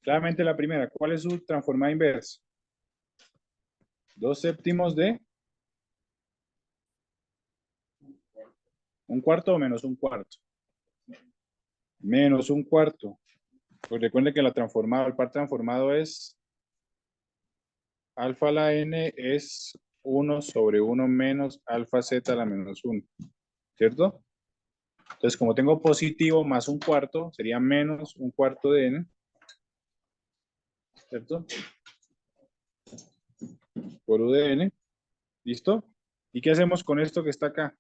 Claramente la primera. ¿Cuál es su transformada inversa? 2 séptimos de 1 cuarto o menos 1 cuarto. Menos 1 cuarto. Pues recuerden que la transformada, el par transformado es alfa a la n es 1 sobre 1 menos alfa z a la menos 1. ¿Cierto? Entonces, como tengo positivo más 1 cuarto, sería menos 1 cuarto de n. ¿Cierto? Por u de n. ¿Listo? ¿Y qué hacemos con esto que está acá?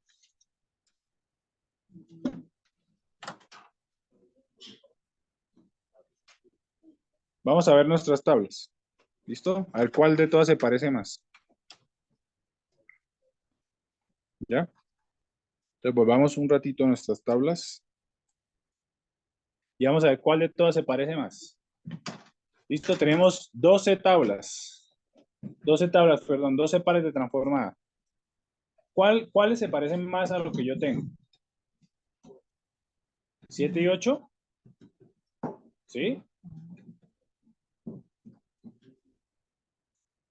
Vamos a ver nuestras tablas. ¿Listo? A ver cuál de todas se parece más. ¿Ya? Entonces volvamos un ratito a nuestras tablas. Y vamos a ver cuál de todas se parece más. ¿Listo? Tenemos 12 tablas. 12 tablas, perdón, 12 pares de transformada. ¿Cuáles se parecen más a lo que yo tengo? ¿7 y 8? ¿Sí?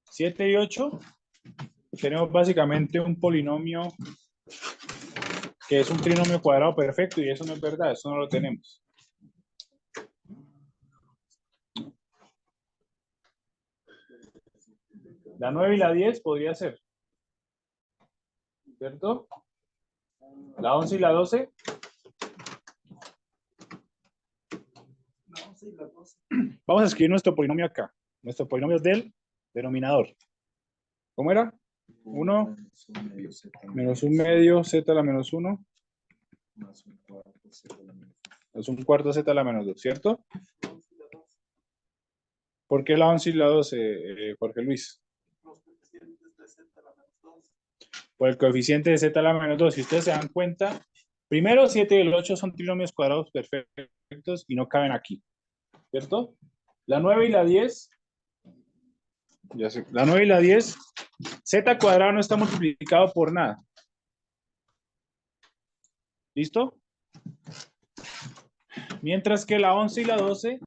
7 y 8. Tenemos básicamente un polinomio que es un trinomio cuadrado perfecto y eso no es verdad, eso no lo tenemos. La 9 y la 10 podría ser, ¿cierto? La 11 y la 12. Vamos a escribir nuestro polinomio acá. Nuestro polinomio del denominador. ¿Cómo era? 1 menos 1 medio z a la menos 1 Más un cuarto z a la menos es un cuarto z a la menos 2, ¿cierto? ¿Por qué la 11 y la 12, Jorge Luis? Por el coeficiente de z a la menos 2. Si ustedes se dan cuenta, primero 7 y el 8 son trinomios cuadrados perfectos y no caben aquí, ¿cierto? La 9 y la 10, ya sé, la 9 y la 10, z cuadrado no está multiplicado por nada. ¿Listo? Mientras que la 11 y la 12,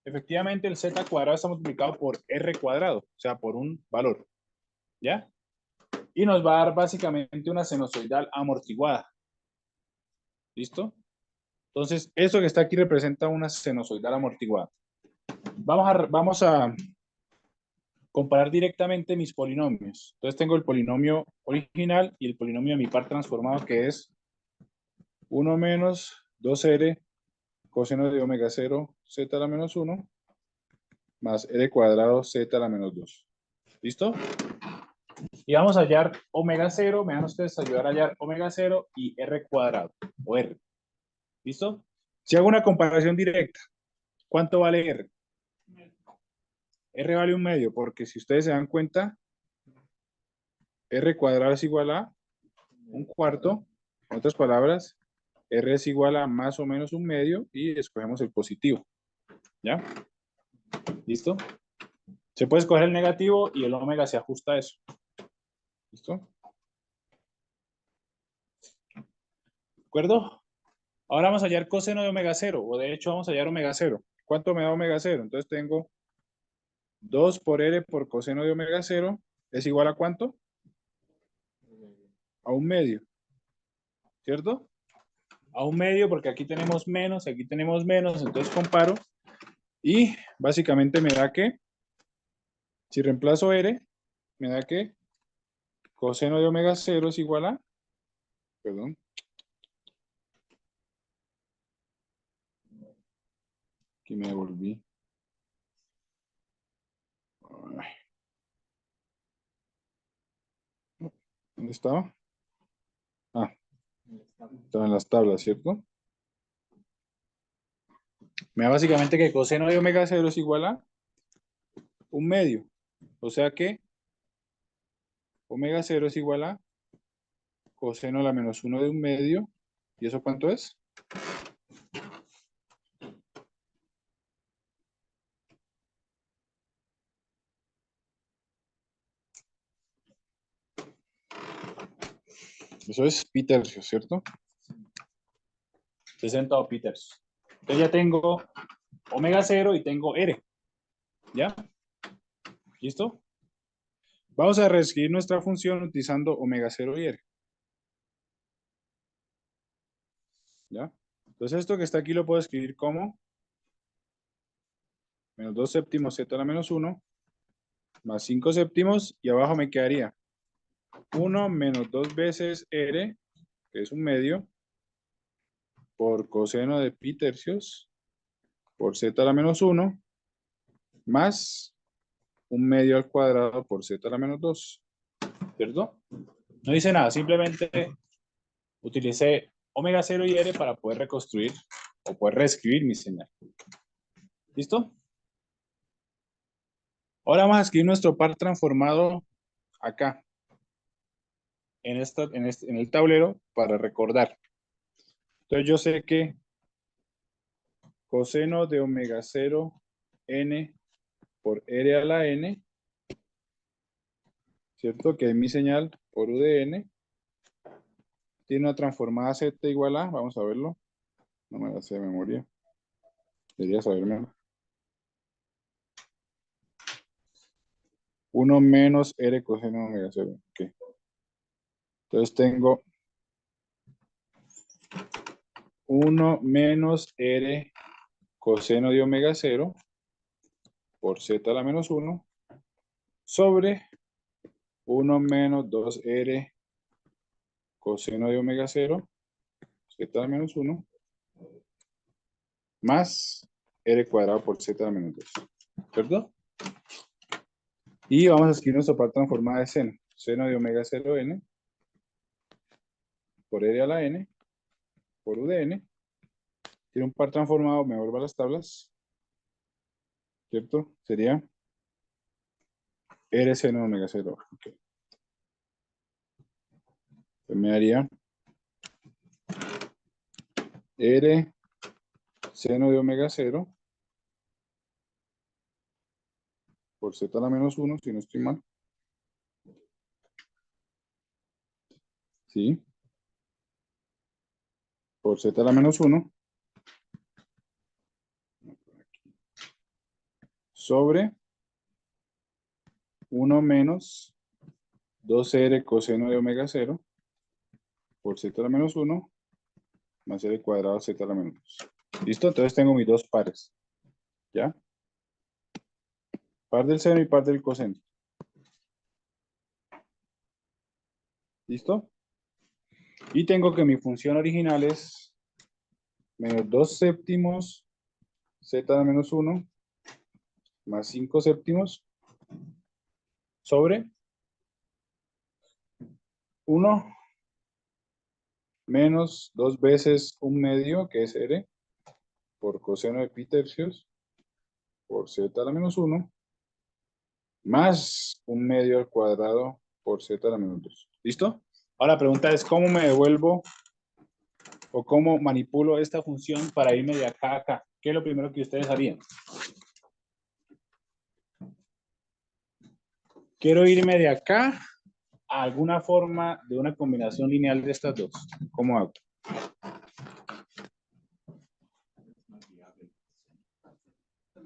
efectivamente el z cuadrado está multiplicado por r cuadrado, o sea, por un valor. ¿Ya? Y nos va a dar básicamente una sinusoidal amortiguada. ¿Listo? Entonces, eso que está aquí representa una sinusoidal amortiguada. Vamos a comparar directamente mis polinomios. Entonces tengo el polinomio original y el polinomio de mi par transformado, que es 1 menos 2r coseno de omega 0 z a la menos 1 más r cuadrado z a la menos 2. ¿Listo? Y vamos a hallar omega 0, me van ustedes a ayudar a hallar omega 0 y r cuadrado, o r. ¿Listo? Si hago una comparación directa, ¿cuánto vale r? R vale 1 medio, porque si ustedes se dan cuenta, r cuadrado es igual a 1 cuarto. En otras palabras, r es igual a más o menos 1 medio y escogemos el positivo. ¿Ya? ¿Listo? Se puede escoger el negativo y el omega se ajusta a eso. ¿Listo? ¿De acuerdo? Ahora vamos a hallar coseno de omega 0, o de hecho vamos a hallar omega 0. ¿Cuánto me da omega 0? Entonces tengo 2 por r por coseno de omega 0 es igual a ¿cuánto? A 1 medio. ¿Cierto? A 1 medio porque aquí tenemos menos, aquí tenemos menos, entonces comparo y básicamente me da que, si reemplazo r, me da que coseno de omega 0 es igual a, perdón, aquí me devolví. ¿Dónde estaba? Ah, estaba en las tablas, ¿cierto? Me da básicamente que coseno de omega 0 es igual a 1 medio. O sea que omega 0 es igual a coseno a la menos 1 de 1 medio. ¿Y eso cuánto es? Eso es pi tercios, ¿cierto? 60 o pi tercios. Entonces ya tengo omega 0 y tengo r. ¿Ya? ¿Listo? Vamos a reescribir nuestra función utilizando omega 0 y r. ¿Ya? Entonces esto que está aquí lo puedo escribir como menos 2 séptimos z a la menos 1 más 5 séptimos y abajo me quedaría 1 menos 2 veces r, que es 1 medio, por coseno de pi tercios por z a la menos 1 más 1 medio al cuadrado por z a la menos 2. ¿Cierto? No dice nada, simplemente utilicé omega 0 y r para poder reconstruir o poder reescribir mi señal. ¿Listo? Ahora vamos a escribir nuestro par transformado acá, en el tablero, para recordar. Entonces yo sé que coseno de omega 0 n por r a la n, ¿cierto? Que es mi señal por u de n, tiene una transformada z igual a, vamos a verlo, no me la sé de memoria, debería saberme. 1 menos r coseno de omega 0. Okay. Entonces tengo 1 menos R coseno de omega 0 por z a la menos 1 sobre 1 menos 2R coseno de omega 0 z a la menos 1 más R cuadrado por z a la menos 2. ¿Cierto? Y vamos a escribir nuestra parte transformada de seno. Seno de omega 0 n por R a la n por U de n. Tiene un par transformado, me vuelvo a las tablas. ¿Cierto? Sería R seno de omega 0. Okay. Pues me daría R seno de omega 0 por z a la menos 1, si no estoy mal. ¿Sí? Por z a la menos 1 sobre 1 menos 2R coseno de omega 0 por z a la menos 1 más R cuadrado z a la menos 2. ¿Listo? Entonces tengo mis dos pares. ¿Ya? Par del seno y par del coseno. ¿Listo? Y tengo que mi función original es menos 2 séptimos z a la menos 1 más 5 séptimos sobre 1 menos 2 veces 1 medio, que es R, por coseno de pi tercios, por z a la menos 1, más 1 medio al cuadrado por z a la menos 2. ¿Listo? Ahora la pregunta es, ¿cómo me devuelvo o cómo manipulo esta función para irme de acá a acá? ¿Qué es lo primero que ustedes harían? Quiero irme de acá a alguna forma de una combinación lineal de estas dos. ¿Cómo hago?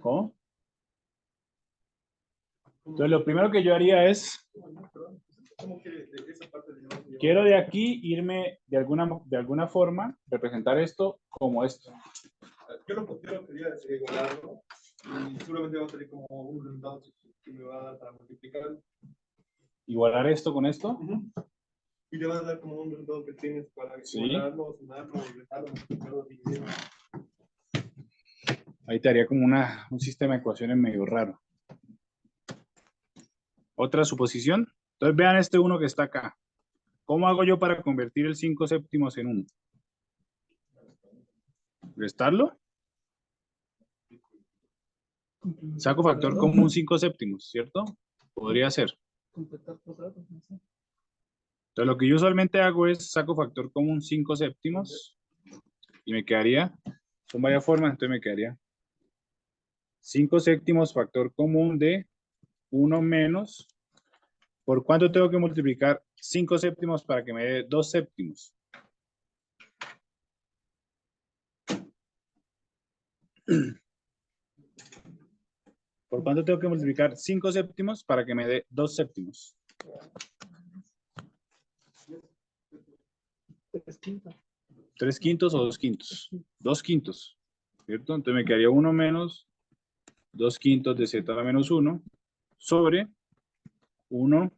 ¿Cómo? Entonces lo primero que yo haría es, ¿Cómo que de esa parte de abajo llevar? quiero de aquí irme de alguna forma, representar esto como esto. Yo lo quería igualarlo y seguramente va a salir como un resultado que me va a dar para multiplicar. Igualar esto con esto. Y le va a dar como un resultado que tienes para Sí. igualarlo, sumarlo, restarlo, multiplicarlo, dividirlo. Ahí te haría como un sistema de ecuaciones medio raro. Otra suposición. Entonces vean este 1 que está acá. ¿Cómo hago yo para convertir el 5 séptimos en 1? ¿Restarlo? Saco factor común 5 séptimos, ¿cierto? Podría ser. Completar cuadrados, no sé. Entonces lo que yo usualmente hago es saco factor común 5 séptimos y me quedaría, son varias formas, entonces me quedaría 5 séptimos factor común de 1 menos. ¿Por cuánto tengo que multiplicar 5 séptimos para que me dé 2 séptimos? ¿Por cuánto tengo que multiplicar 5 séptimos para que me dé 2 séptimos? 3/5. 3 quintos o 2 quintos. 2 quintos. ¿Cierto? Entonces me quedaría 1 menos 2 quintos de z a la menos 1 sobre 1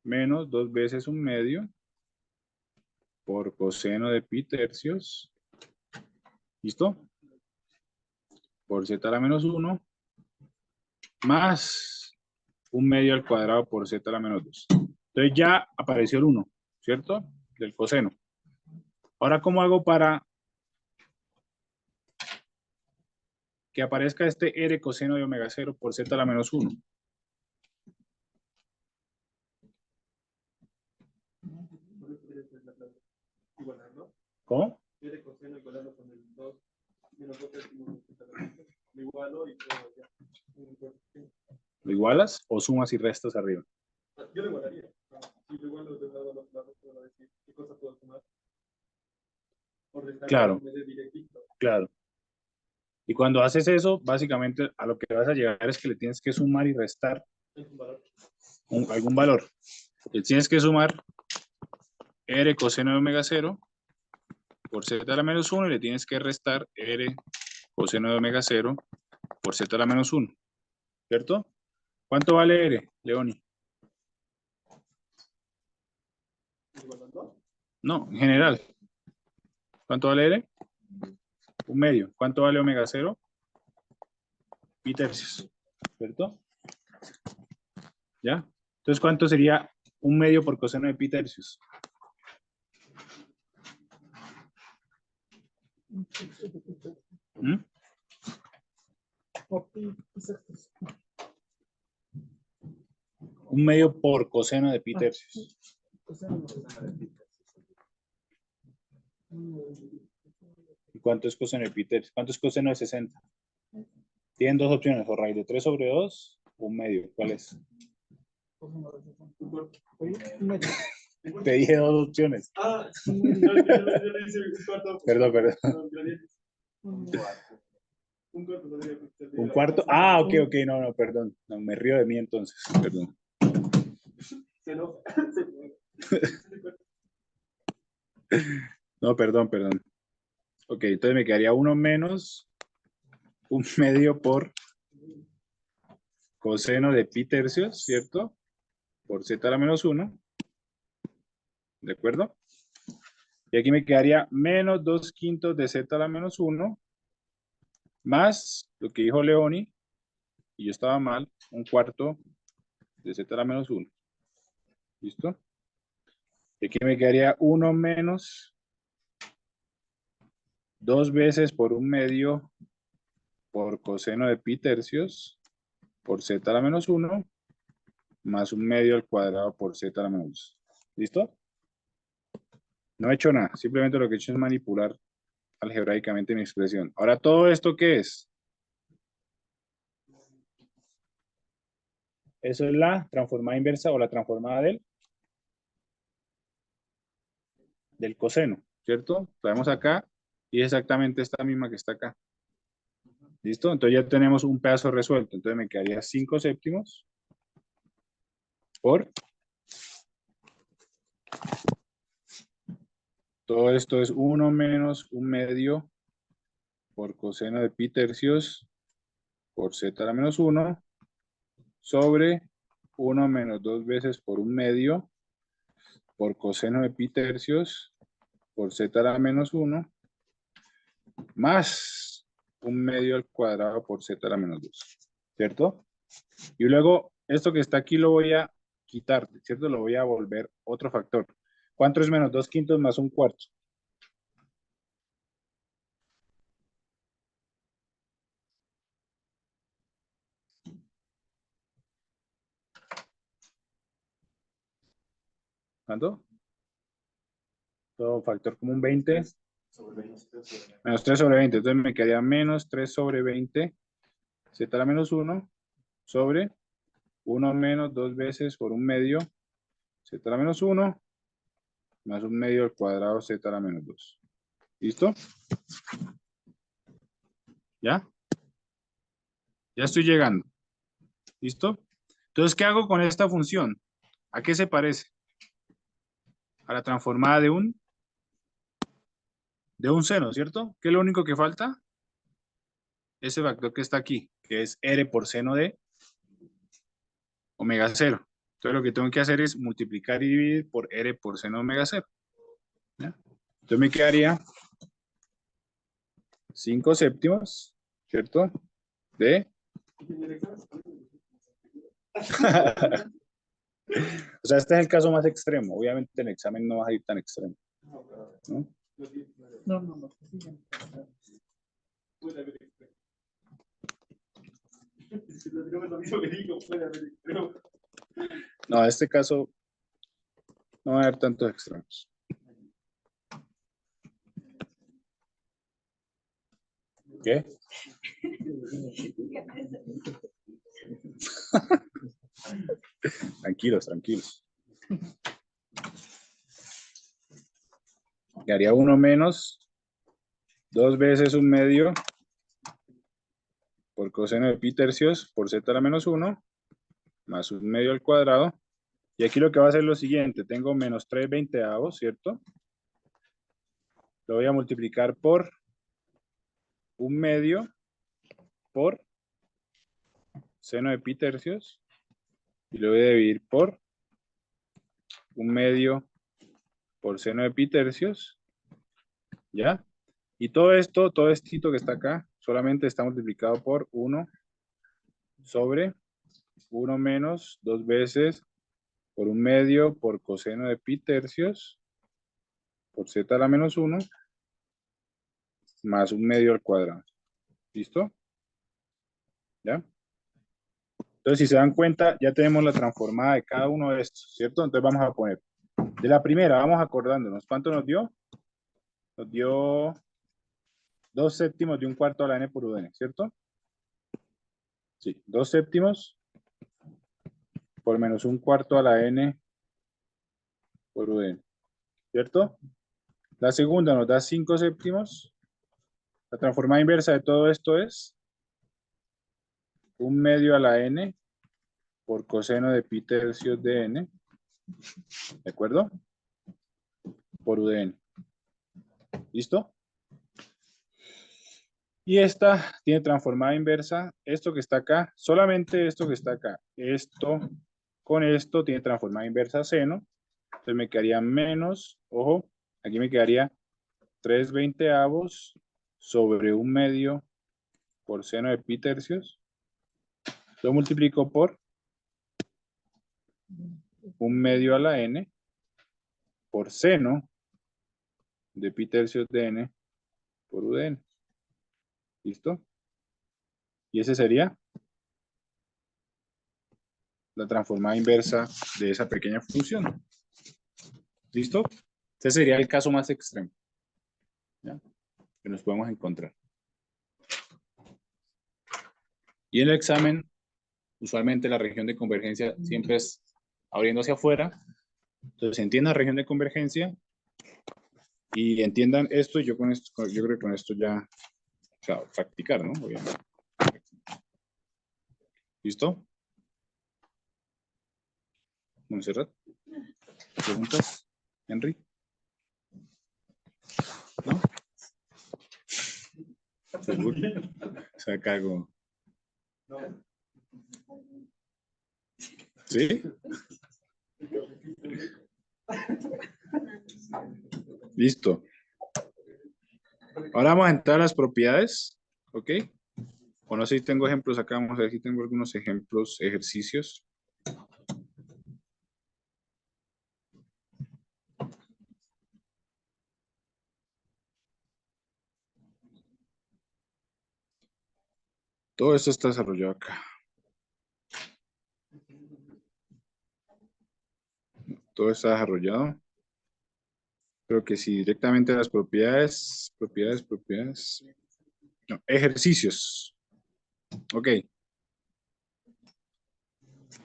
menos 2 veces 1 medio por coseno de pi tercios. ¿Listo? Por z a la menos 1 más 1 medio al cuadrado por z a la menos 2. Entonces ya apareció el 1, ¿cierto? Del coseno. Ahora, ¿cómo hago para que aparezca este R coseno de omega 0 por z a la menos 1? Igualarlo. ¿Cómo? Y de coseno igualarlo con el 2 menos 2 séptimos de Z. Lo igualo y todo ya. ¿Lo igualas o sumas y restas arriba? Yo lo igualaría. Si lo igualo de un lado a otro lado, puedo decir qué cosa puedo sumar. Por restar, Claro. en vez de directito. Claro. Y cuando haces eso, básicamente a lo que vas a llegar es que le tienes que sumar y restar Es un valor. algún valor. Le tienes que sumar R coseno de omega 0 por z a la menos 1 y le tienes que restar r coseno de omega 0 por z a la menos 1. ¿Cierto? ¿Cuánto vale r, Leoni? No, en general. ¿Cuánto vale r? 1/2. ¿Cuánto vale omega 0? Pi tercios. ¿Cierto? ¿Ya? Entonces, ¿cuánto sería 1/2 por coseno de pi tercios? ¿Mm? 1/2 por coseno de pi tercios. ¿Y cuánto es coseno de pi tercios? ¿Cuánto es coseno de 60? Tienen dos opciones, o raíz de 3 sobre 2 o 1/2. ¿Cuál es? Te dije dos opciones. Ah, yo le hice un cuarto. Perdón. Un cuarto podría ser. ¿Un cuarto? Ah, ok, no, perdón. No, me río de mí entonces, perdón. Se enoja. No, perdón. Ok, entonces me quedaría 1 menos 1/2 por coseno de pi tercios, ¿cierto? Por z a la menos 1. ¿De acuerdo? Y aquí me quedaría menos 2/5 de z a la menos 1 más lo que dijo Leoni, y yo estaba mal, 1/4 de z a la menos 1. ¿Listo? Y aquí me quedaría 1 menos 2 veces por 1/2 por coseno de pi tercios por z a la menos 1 más 1/2 al cuadrado por z a la menos 2. ¿Listo? No he hecho nada, simplemente lo que he hecho es manipular algebraicamente mi expresión. Ahora, ¿todo esto qué es? Eso es la transformada inversa o la transformada del coseno, ¿cierto? Traemos acá y es exactamente esta misma que está acá. ¿Listo? Entonces ya tenemos un pedazo resuelto. Entonces me quedaría 5 séptimos por... Todo esto es 1 menos 1/2 por coseno de pi tercios por z a la menos 1 sobre 1 menos 2 veces por 1/2 por coseno de pi tercios por z a la menos 1 más 1/2 al cuadrado por z a la menos 2. ¿Cierto? Y luego esto que está aquí lo voy a quitar, ¿cierto? Lo voy a volver otro factor. ¿Cuánto es menos 2/5 más 1/4? ¿Cuánto? Todo factor común 20. Menos 3 sobre 20. Entonces me quedaría menos 3 sobre 20 z a la menos 1 sobre 1 menos 2 veces por 1/2 z a la menos 1 más 1/2 al cuadrado z a la menos 2. ¿Listo? ¿Ya? Ya estoy llegando. ¿Listo? Entonces, ¿qué hago con esta función? ¿A qué se parece? A la transformada de un seno, ¿cierto? ¿Qué es lo único que falta? Ese factor que está aquí, que es r por seno de omega 0. Entonces lo que tengo que hacer es multiplicar y dividir por r por seno de omega 0. ¿Ya? Entonces me quedaría 5 séptimos, ¿cierto? De... O sea, este es el caso más extremo. Obviamente en el examen no vas a ir tan extremo. ¿No? No. No, en este caso no va a haber tantos extremos. ¿Qué? Tranquilos. Quedaría 1 menos 2 veces 1/2 por coseno de pi tercios por z a la menos 1 más 1/2 al cuadrado. Y aquí lo que va a hacer es lo siguiente. Tengo menos 3/20, ¿cierto? lo voy a multiplicar por 1/2 por seno de pi tercios y lo voy a dividir por 1/2 por seno de pi tercios, ¿ya? Y todo esto, todo esto que está acá, solamente está multiplicado por 1 sobre 1 menos 2 veces por 1/2 por coseno de pi tercios por z a la menos 1 más 1/2 al cuadrado. ¿Listo? ¿Ya? Entonces, si se dan cuenta, ya tenemos la transformada de cada uno de estos, ¿cierto? Entonces vamos a poner, de la primera, vamos acordándonos. ¿Cuánto nos dio? Nos dio 2/7 de 1/4 a la n por UDN, ¿cierto? Sí, 2/7 por menos 1/4 a la n por UDN, ¿cierto? La segunda nos da 5/7. La transformada inversa de todo esto es 1/2 a la n por coseno de pi tercios de n, ¿de acuerdo? Por UDN. ¿Listo? Y esta tiene transformada inversa, esto que está acá, solamente esto que está acá, esto con esto tiene transformada inversa seno, entonces me quedaría menos, ojo, aquí me quedaría 3/20 sobre 1/2 por seno de pi tercios, lo multiplico por 1/2 a la n por seno de pi tercios de n por UDN. ¿Listo? Y ese sería la transformada inversa de esa pequeña función. ¿Listo? Ese sería el caso más extremo, ¿ya? Que nos podemos encontrar. Y en el examen, usualmente la región de convergencia siempre es abriendo hacia afuera. Entonces, entiendan la región de convergencia y entiendan esto. Yo con esto, yo creo que con esto ya, o sea, practicar, ¿no? Obviamente. ¿Listo? Montserrat. ¿Preguntas? Henry. ¿No? ¿Seguro? O sea, cago. ¿Sí? Listo. Ahora vamos a entrar a las propiedades, ¿ok? O no sé si tengo ejemplos acá, vamos a ver si tengo algunos ejemplos, ejercicios. Todo esto está desarrollado acá. Todo está desarrollado. Creo que sí, directamente las propiedades. No, ejercicios. Ok.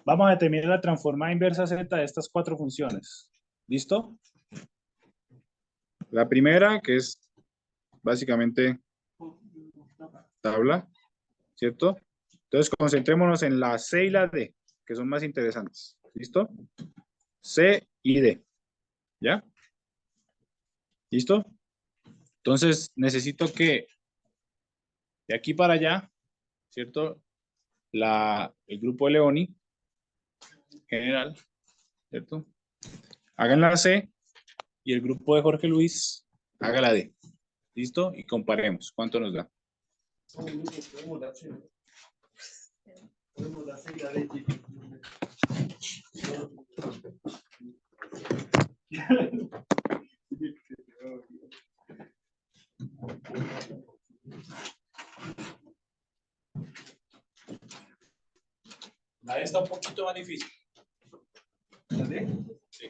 Vamos a determinar la transformada inversa z de estas 4 funciones. ¿Listo? La primera, que es básicamente tabla, ¿cierto? Entonces, concentrémonos en la C y la D, que son más interesantes. ¿Listo? C y D. ¿Ya? ¿Listo? Entonces, necesito que de aquí para allá, ¿cierto? El grupo de Leoni, general, ¿cierto? Hagan la C y el grupo de Jorge Luis haga la D. ¿Listo? Y comparemos. ¿Cuánto nos da? La D está un poquito más difícil. ¿La D? Sí.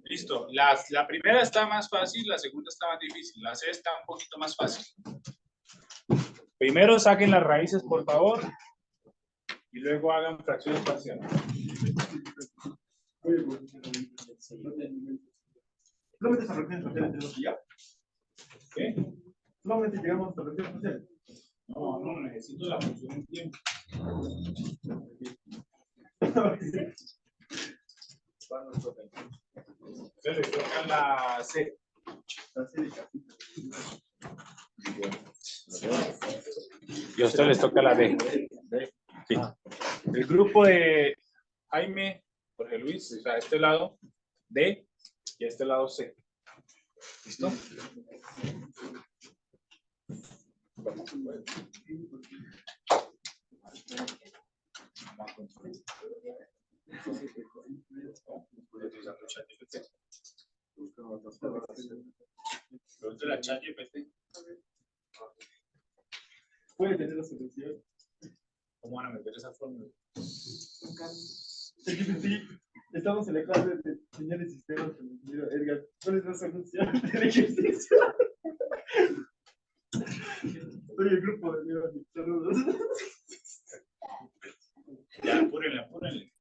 Listo. La primera está más fácil, la segunda está más difícil. La C está un poquito más fácil. Primero saquen las raíces, por favor, y luego hagan fracciones parciales. Solamente esa fracción parcial tenemos que ya. ¿Qué? Solamente llegamos a la fracción parcial. No, no, necesito la función en tiempo. Ustedes les tocan la C. Y a ustedes les toca la D. Sí. El grupo de Jaime, Jorge Luis, o sea, a este lado D y a este lado C. ¿Listo? Pregúntale a ChatGPT. Puede tener la solución. ¿Cómo van a meter esa fórmula? Sí, estamos en la clase de señales y sistemas con el ingeniero Edgar. ¿Cuál es la solución del ejercicio? Soy el grupo de Dios. Saludos. Ya, apúrenle, apúrenle.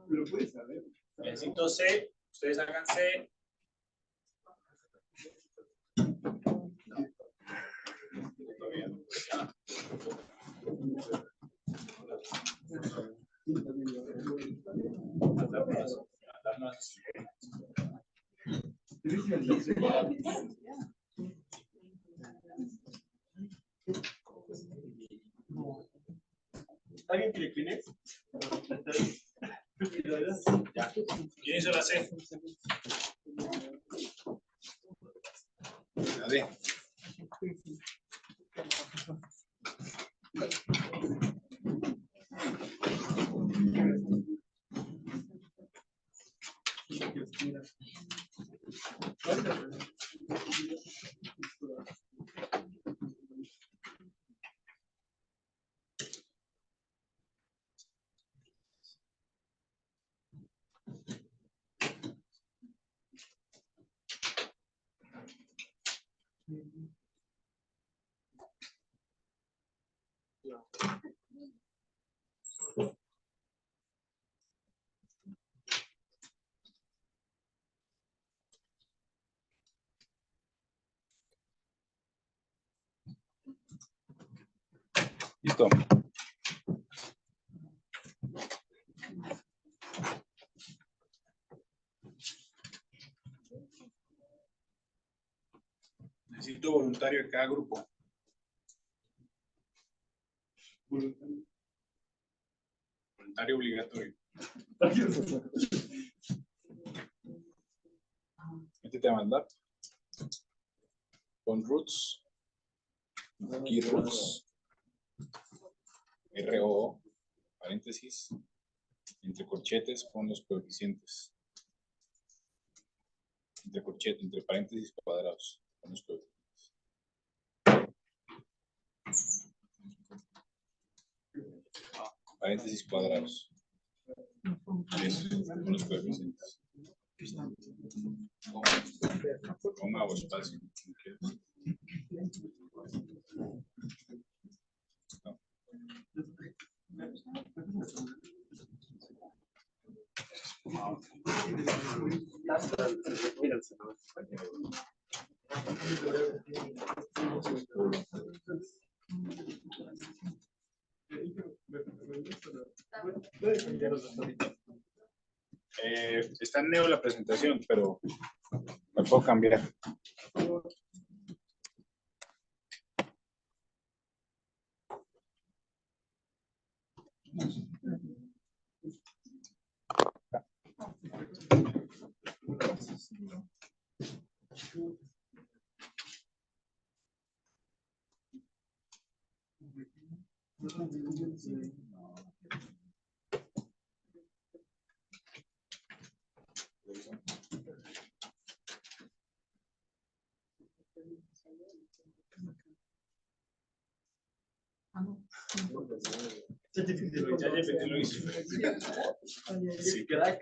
Pero puedes saber. Necesito C, ustedes hagan C. Todavía no. ¿Alguien quiere Kleenex? Ya. ¿Quién hizo la C? La D. Listo. Necesito voluntario en cada grupo. Voluntario obligatorio. Métete a mandar. Con roots. Aquí roots. RO. Paréntesis. Entre corchetes con los coeficientes. Entre corchetes, entre paréntesis cuadrados con los coeficientes. Paréntesis cuadrados. Eso, con los coeficientes. Coma o espacio. No. Está en neo la presentación, pero la puedo cambiar. ChatGPT lo hizo. Sí, crack.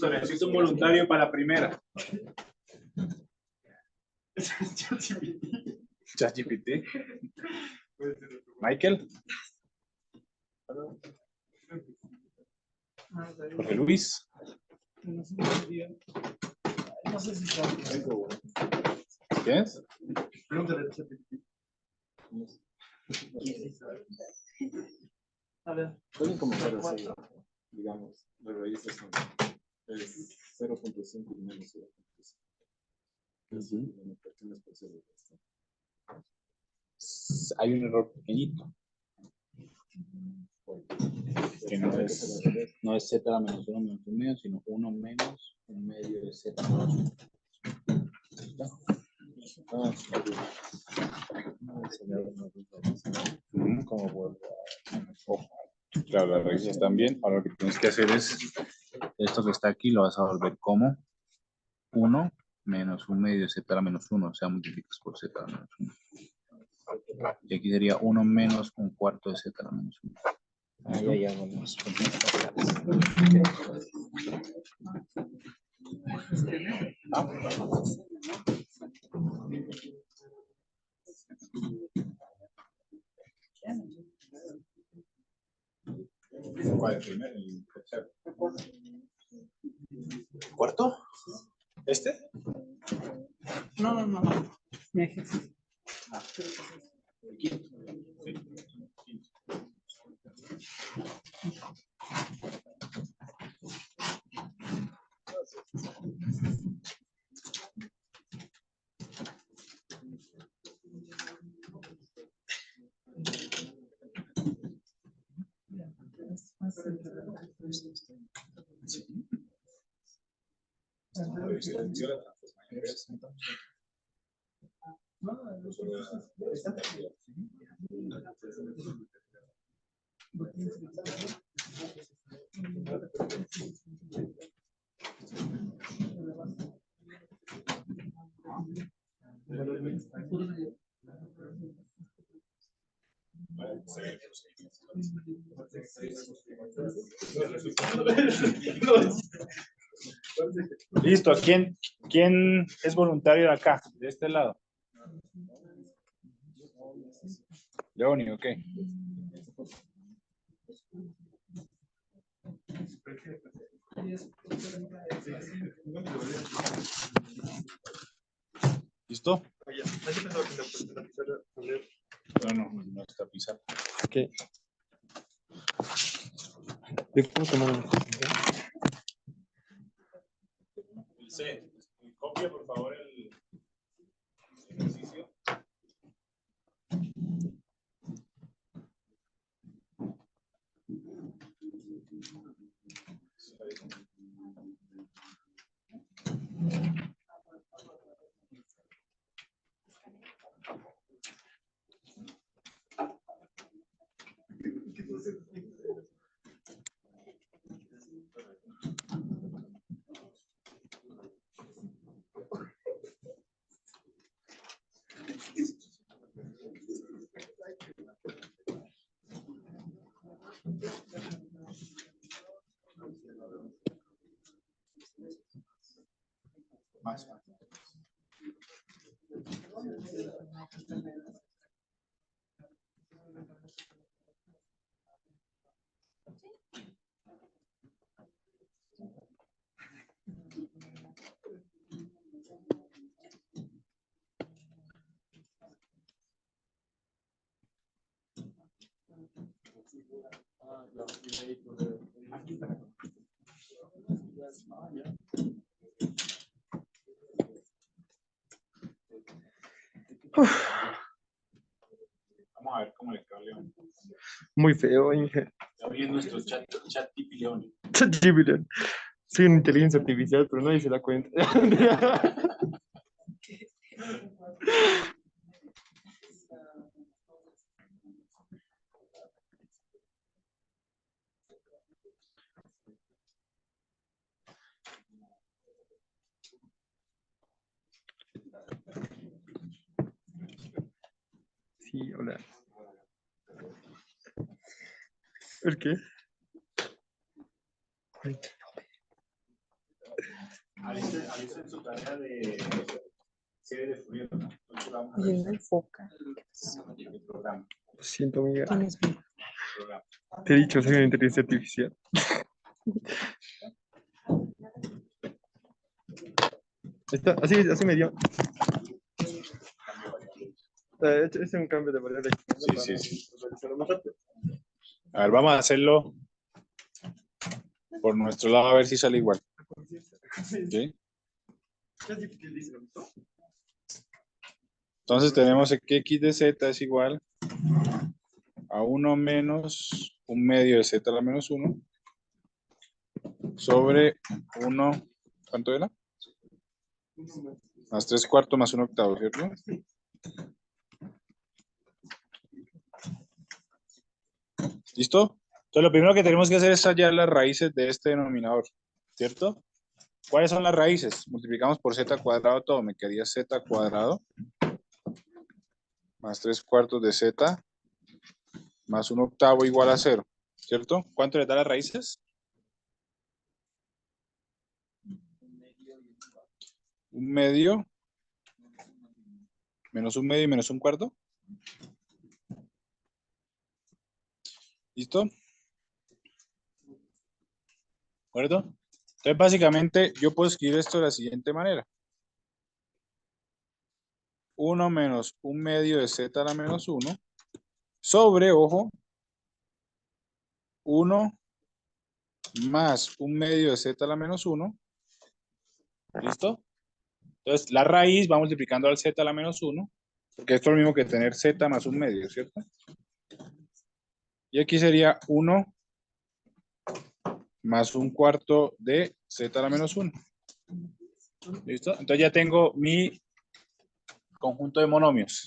Listo, necesito un voluntario para la primera. ChatGPT. Michael. Jorge Luis. No sé si sabe. ¿Tienes? A ver. Pueden comenzar así, digamos, las raíces son es 0.5 y menos 0.5. Hay un error pequeñito. Que no es z a la menos 1 menos 1 medio, sino 1 menos 1 medio de z menos 1. Como vuelvo a... Claro, las raíces están bien. Ahora lo que tienes que hacer es, esto que está aquí lo vas a volver como 1 menos 1 medio de z a la menos 1, o sea, multiplicas por z a la menos 1. Y aquí sería 1 menos 1/4 de z a la menos 1. Ahí ya vamos. ¿Cuál es el primero? ¿El tercero? ¿Cuarto? ¿Este? No. Mi ejercicio. El quinto. Sí. Listo, ¿quién es voluntario de acá, de este lado? Leoni, ok. ¿Listo? No está pizarra. ¿Qué? ¿De cómo se llama? Dice, copia por favor el ejercicio. Más. Vamos a ver cómo le quedó a León. Muy feo, Inge. Está viendo nuestro chat tipo León. Soy una inteligencia artificial, pero nadie se da cuenta. Sí, hola. ¿El qué? Alisten su tarea de serie de Fourier, ¿no? Entonces vamos a Y él revisar me enfoca. el programa. Lo siento, Miguel. Tienes vida. programa. Te he dicho, soy una inteligencia artificial. Así me dio. Es un cambio de variable. Sí. A ver, vamos a hacerlo por nuestro lado a ver si sale igual. ¿Sí? Entonces tenemos que x de z es igual a 1 menos un medio de z a la menos 1 sobre 1, ¿cuánto era? Más 3 cuartos más 1 octavo, ¿cierto? ¿Listo? Entonces lo primero que tenemos que hacer es hallar las raíces de este denominador, ¿cierto? ¿Cuáles son las raíces? Multiplicamos por z cuadrado todo, me quedaría z cuadrado más 3 cuartos de z más 1 octavo igual a 0, ¿cierto? ¿Cuánto le da las raíces? Un medio menos un medio y menos un cuarto. ¿Listo? ¿De acuerdo? Entonces, básicamente, yo puedo escribir esto de la siguiente manera. 1 menos un medio de z a la menos 1 sobre, ojo, 1 más un medio de z a la menos 1. ¿Listo? Entonces, la raíz va multiplicando al z a la menos 1, porque esto es lo mismo que tener z más un medio, ¿cierto? Y aquí sería 1 más un cuarto de z a la menos 1. ¿Listo? Entonces ya tengo mi conjunto de monomios.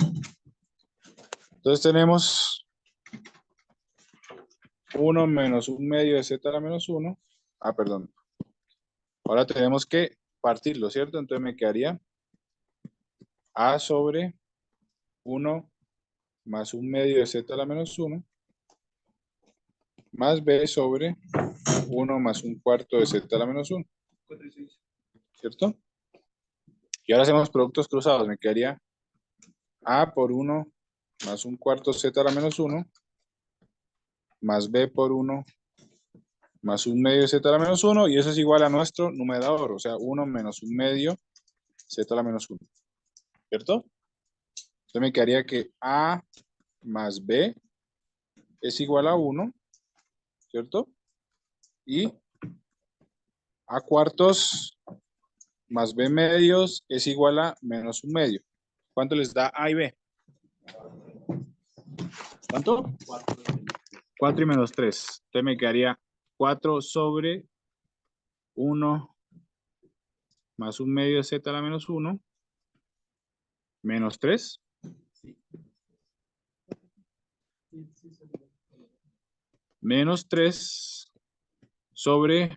Entonces tenemos 1 menos un medio de z a la menos 1. Ah, perdón. Ahora tenemos que partirlo, ¿cierto? Entonces me quedaría a sobre 1 más un medio de z a la menos 1 más b sobre 1 más un cuarto de z a la menos 1. ¿Cierto? Y ahora hacemos productos cruzados. Me quedaría a por 1 más un cuarto z a la menos 1 más b por 1 más un medio de z a la menos 1, y eso es igual a nuestro numerador, o sea, 1 menos un medio z a la menos 1. ¿Cierto? Entonces me quedaría que a más b es igual a 1, ¿cierto? Y a cuartos más b medios es igual a menos un medio. ¿Cuánto les da a y b? ¿Cuánto? 4 y menos 3. Entonces me quedaría 4 sobre 1 más un medio de z a la menos 1 menos 3. Menos 3 sobre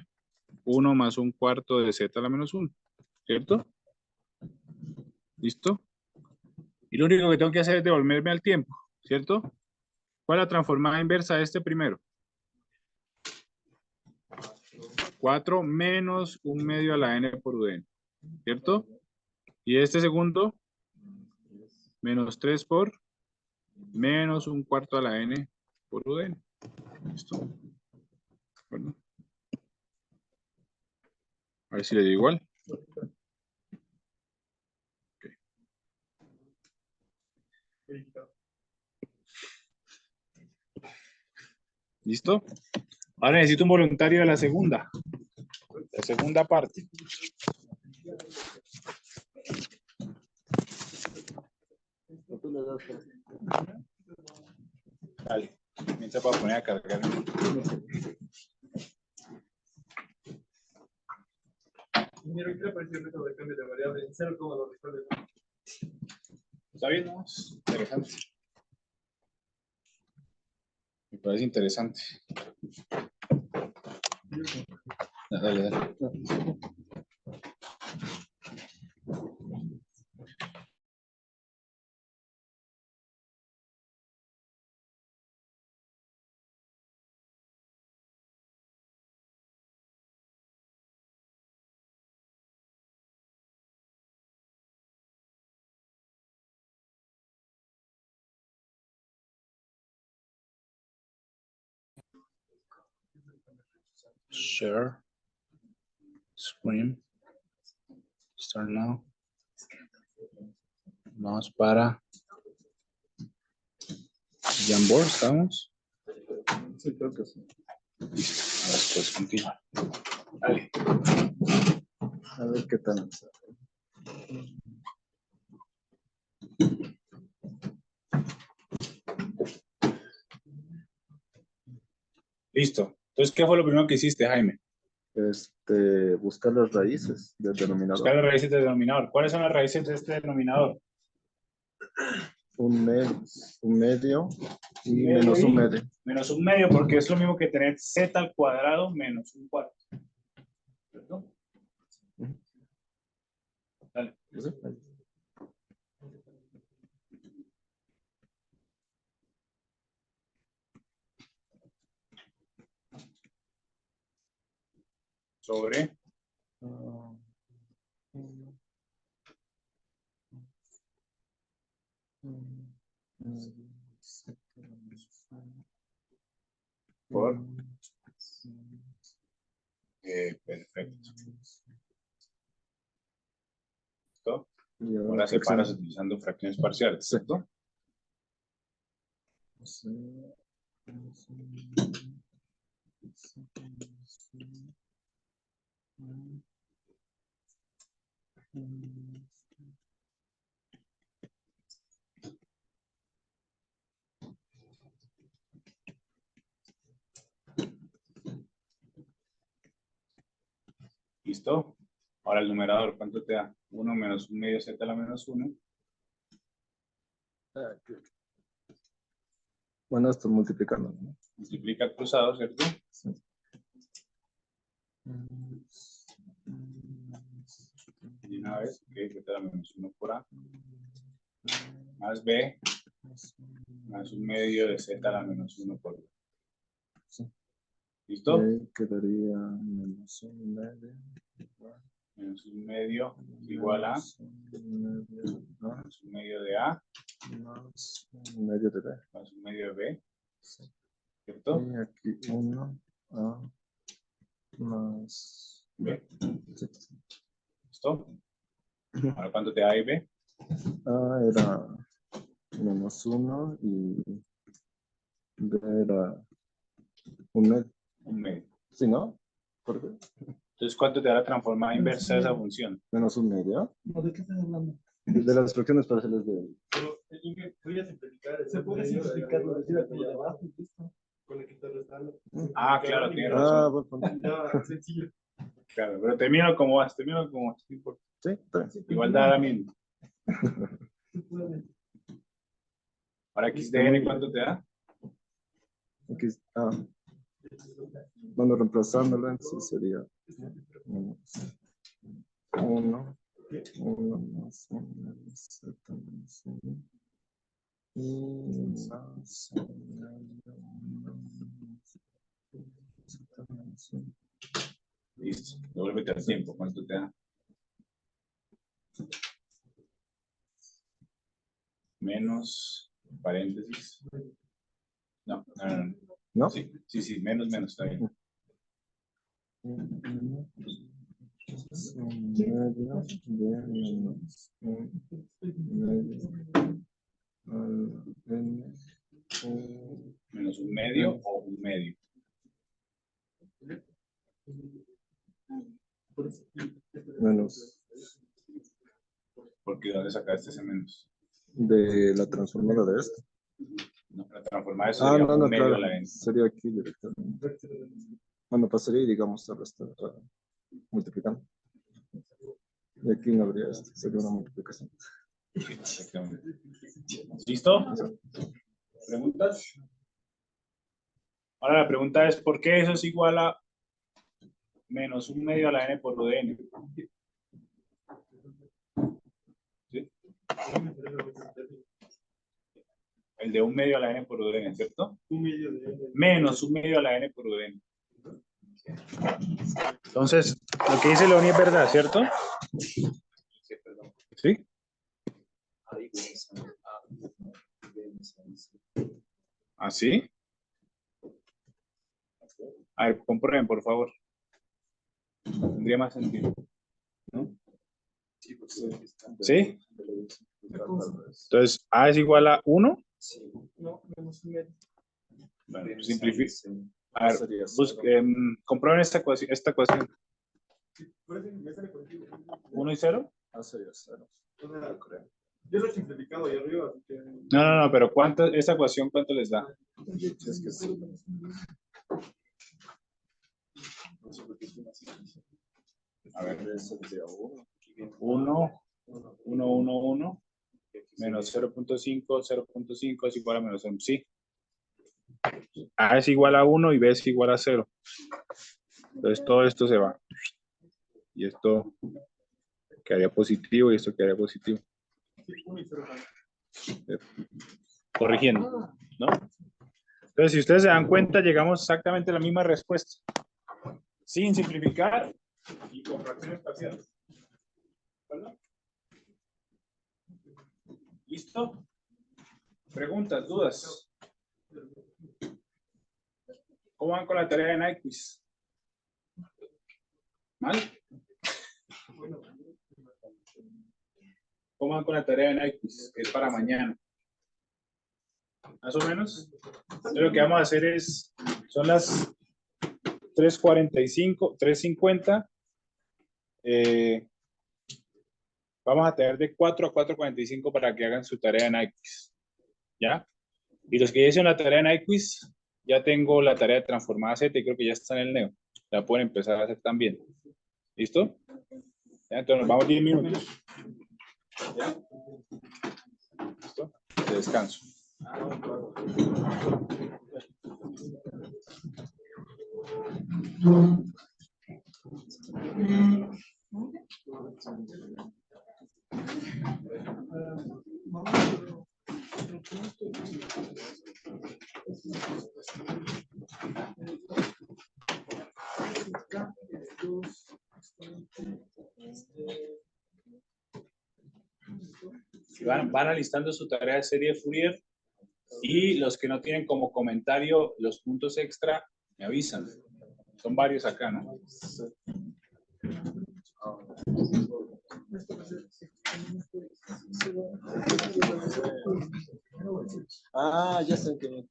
1 más un cuarto de z a la menos 1. ¿Cierto? ¿Listo? Y lo único que tengo que hacer es devolverme al tiempo. ¿Cierto? ¿Cuál es la transformada inversa de este primero? 4 menos un medio a la n por un. ¿Cierto? Y este segundo, menos 3 por menos un cuarto a la n por un. ¿Listo? Bueno. A ver si le digo igual. Okay. ¿Listo? Ahora necesito un voluntario de la segunda. La segunda parte. Dale. Mientras para poner a cargar. Ingeniero, ¿qué le pareció el método de cambio de variable en 0, lo resuelve? ¿Está bien? ¿No? Es interesante. Me parece interesante. Dale, dale. Share. Screen. Start now. Vamos para Jamboard, ¿estamos? Sí, creo que sí. Después continúa. A ver qué tal. Listo. Entonces, ¿qué fue lo primero que hiciste, Jaime? Buscar las raíces del Buscar denominador. las raíces del denominador. ¿Cuáles son las raíces de este denominador? Un medio y Medio menos y- un medio. Menos un medio, porque es lo mismo que tener z al cuadrado menos un cuarto. ¿Cierto? Dale. Sobre por. Perfecto. ¿Listo? Y Ahora fracción. separas utilizando fracciones parciales, ¿cierto? ¿Listo? Ahora el numerador, ¿cuánto te da? 1 menos un medio z a la menos 1. Bueno, esto multiplicando, ¿no? Multiplica el cruzado, ¿cierto? Sí. Y una vez, ok, z a la menos 1 por a. Más b, más un medio de z a la menos 1 por b. Sí. ¿Listo? Ahí quedaría menos un medio. Menos un medio igual a Menos un medio, ¿no? menos un medio de a Más un medio de B. más un medio de b, Sí. ¿cierto? Y aquí 1 A más B. sí. ¿Listo? Ahora, ¿cuánto te da y b? A era menos 1 y B era un medio. Un medio. ¿Sí, no? ¿Por qué? Entonces, ¿cuánto te da la transformada inversa de esa función? Menos un medio. No, ¿de qué estás hablando? De las fracciones parciales de... Pero voy a simplificar. Se puede simplificar, lo decía como de abajo y listo. Con el que está restando. Ah, claro, tienes Ah, razón. bueno, Ya, sencillo. Claro, pero termino como vas, termino como vas. No importa. sí, está bien. Igual da la misma. Se puede. Ahora, xdn, ¿cuánto te da? Aquí, bueno, reemplazándolo, entonces sería menos 1, 1 más 1 menos z menos 1 y más 1 menos z menos 1. Listo. Devuélvete al tiempo. ¿Cuánto te da? Menos, paréntesis. No, no, no, no. ¿No? Sí, sí, sí, menos, está bien. Es un medio de menos un medio al n Menos un medio o un medio. menos Porque ¿dónde sacaste ese menos? de la transformada de esto. No, la transformada eso Ah, sería no, un no, medio claro. a la n. Sería aquí directamente. Bueno, pasaría y digamos a restar, multiplicando. Y aquí no habría esto, sería una multiplicación. Exactamente. ¿Listo? ¿Preguntas? Ahora la pregunta es, ¿por qué eso es igual a menos un medio a la n por udn? ¿Sí? El de un medio a la n por udn, ¿cierto? Un medio de Menos un medio a la n por udn. Entonces, lo que dice Leoni es verdad, ¿cierto? ¿Sí? ¿Así? A ver, comprueben, por favor. Tendría más sentido. ¿No? ¿Sí? Entonces, A es igual a 1. No, menos un medio. Bueno, simplifica. A ver, comprueben esta ecuación. Me sale positivo. 1 y 0. A sería 0. Yo lo he simplificado ahí arriba, así que. No, pero esta ecuación, ¿cuánto les da? Es que sí. A ver, Eso sería 1. 1, 1, 1, 1, menos 0.5, 0.5 es igual a menos 1. Sí. A es igual a 1 y B es igual a 0. Entonces todo esto se va. Y esto quedaría positivo y esto quedaría positivo. Corrigiendo, ¿no? Entonces, si ustedes se dan cuenta, llegamos exactamente a la misma respuesta. Sin simplificar y con fracciones parciales. ¿Verdad? ¿Listo? ¿Preguntas, dudas? ¿Cómo van con la tarea de NyQuiz? ¿Mal? ¿Cómo van con la tarea de NyQuiz? Que es para mañana. Más o menos. Entonces, lo que vamos a hacer son las 3:45, 3:50. Vamos a tener de 4 a 4:45 para que hagan su tarea en NyQuiz. ¿Ya? Y los que ya hicieron la tarea en NyQuiz, ya tengo la tarea de transformada Z y creo que ya está en el Neo. La pueden empezar a hacer también. ¿Listo? ¿Ya? Entonces nos vamos 10 minutos. ¿Ya? ¿Listo? De descanso. Si van alistando su tarea de serie de Fourier y los que no tienen como comentario los puntos extra, me avisan. Son varios acá, ¿no? Ah, ya sé que.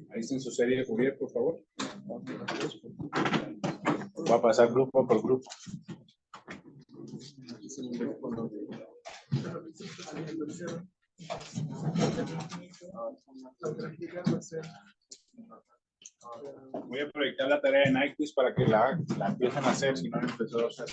Ahí está en su serie de Fourier, por favor. Va a pasar grupo por grupo. Voy a proyectar la tarea de NyQuiz para que la empiecen a hacer si no han empezado a hacer.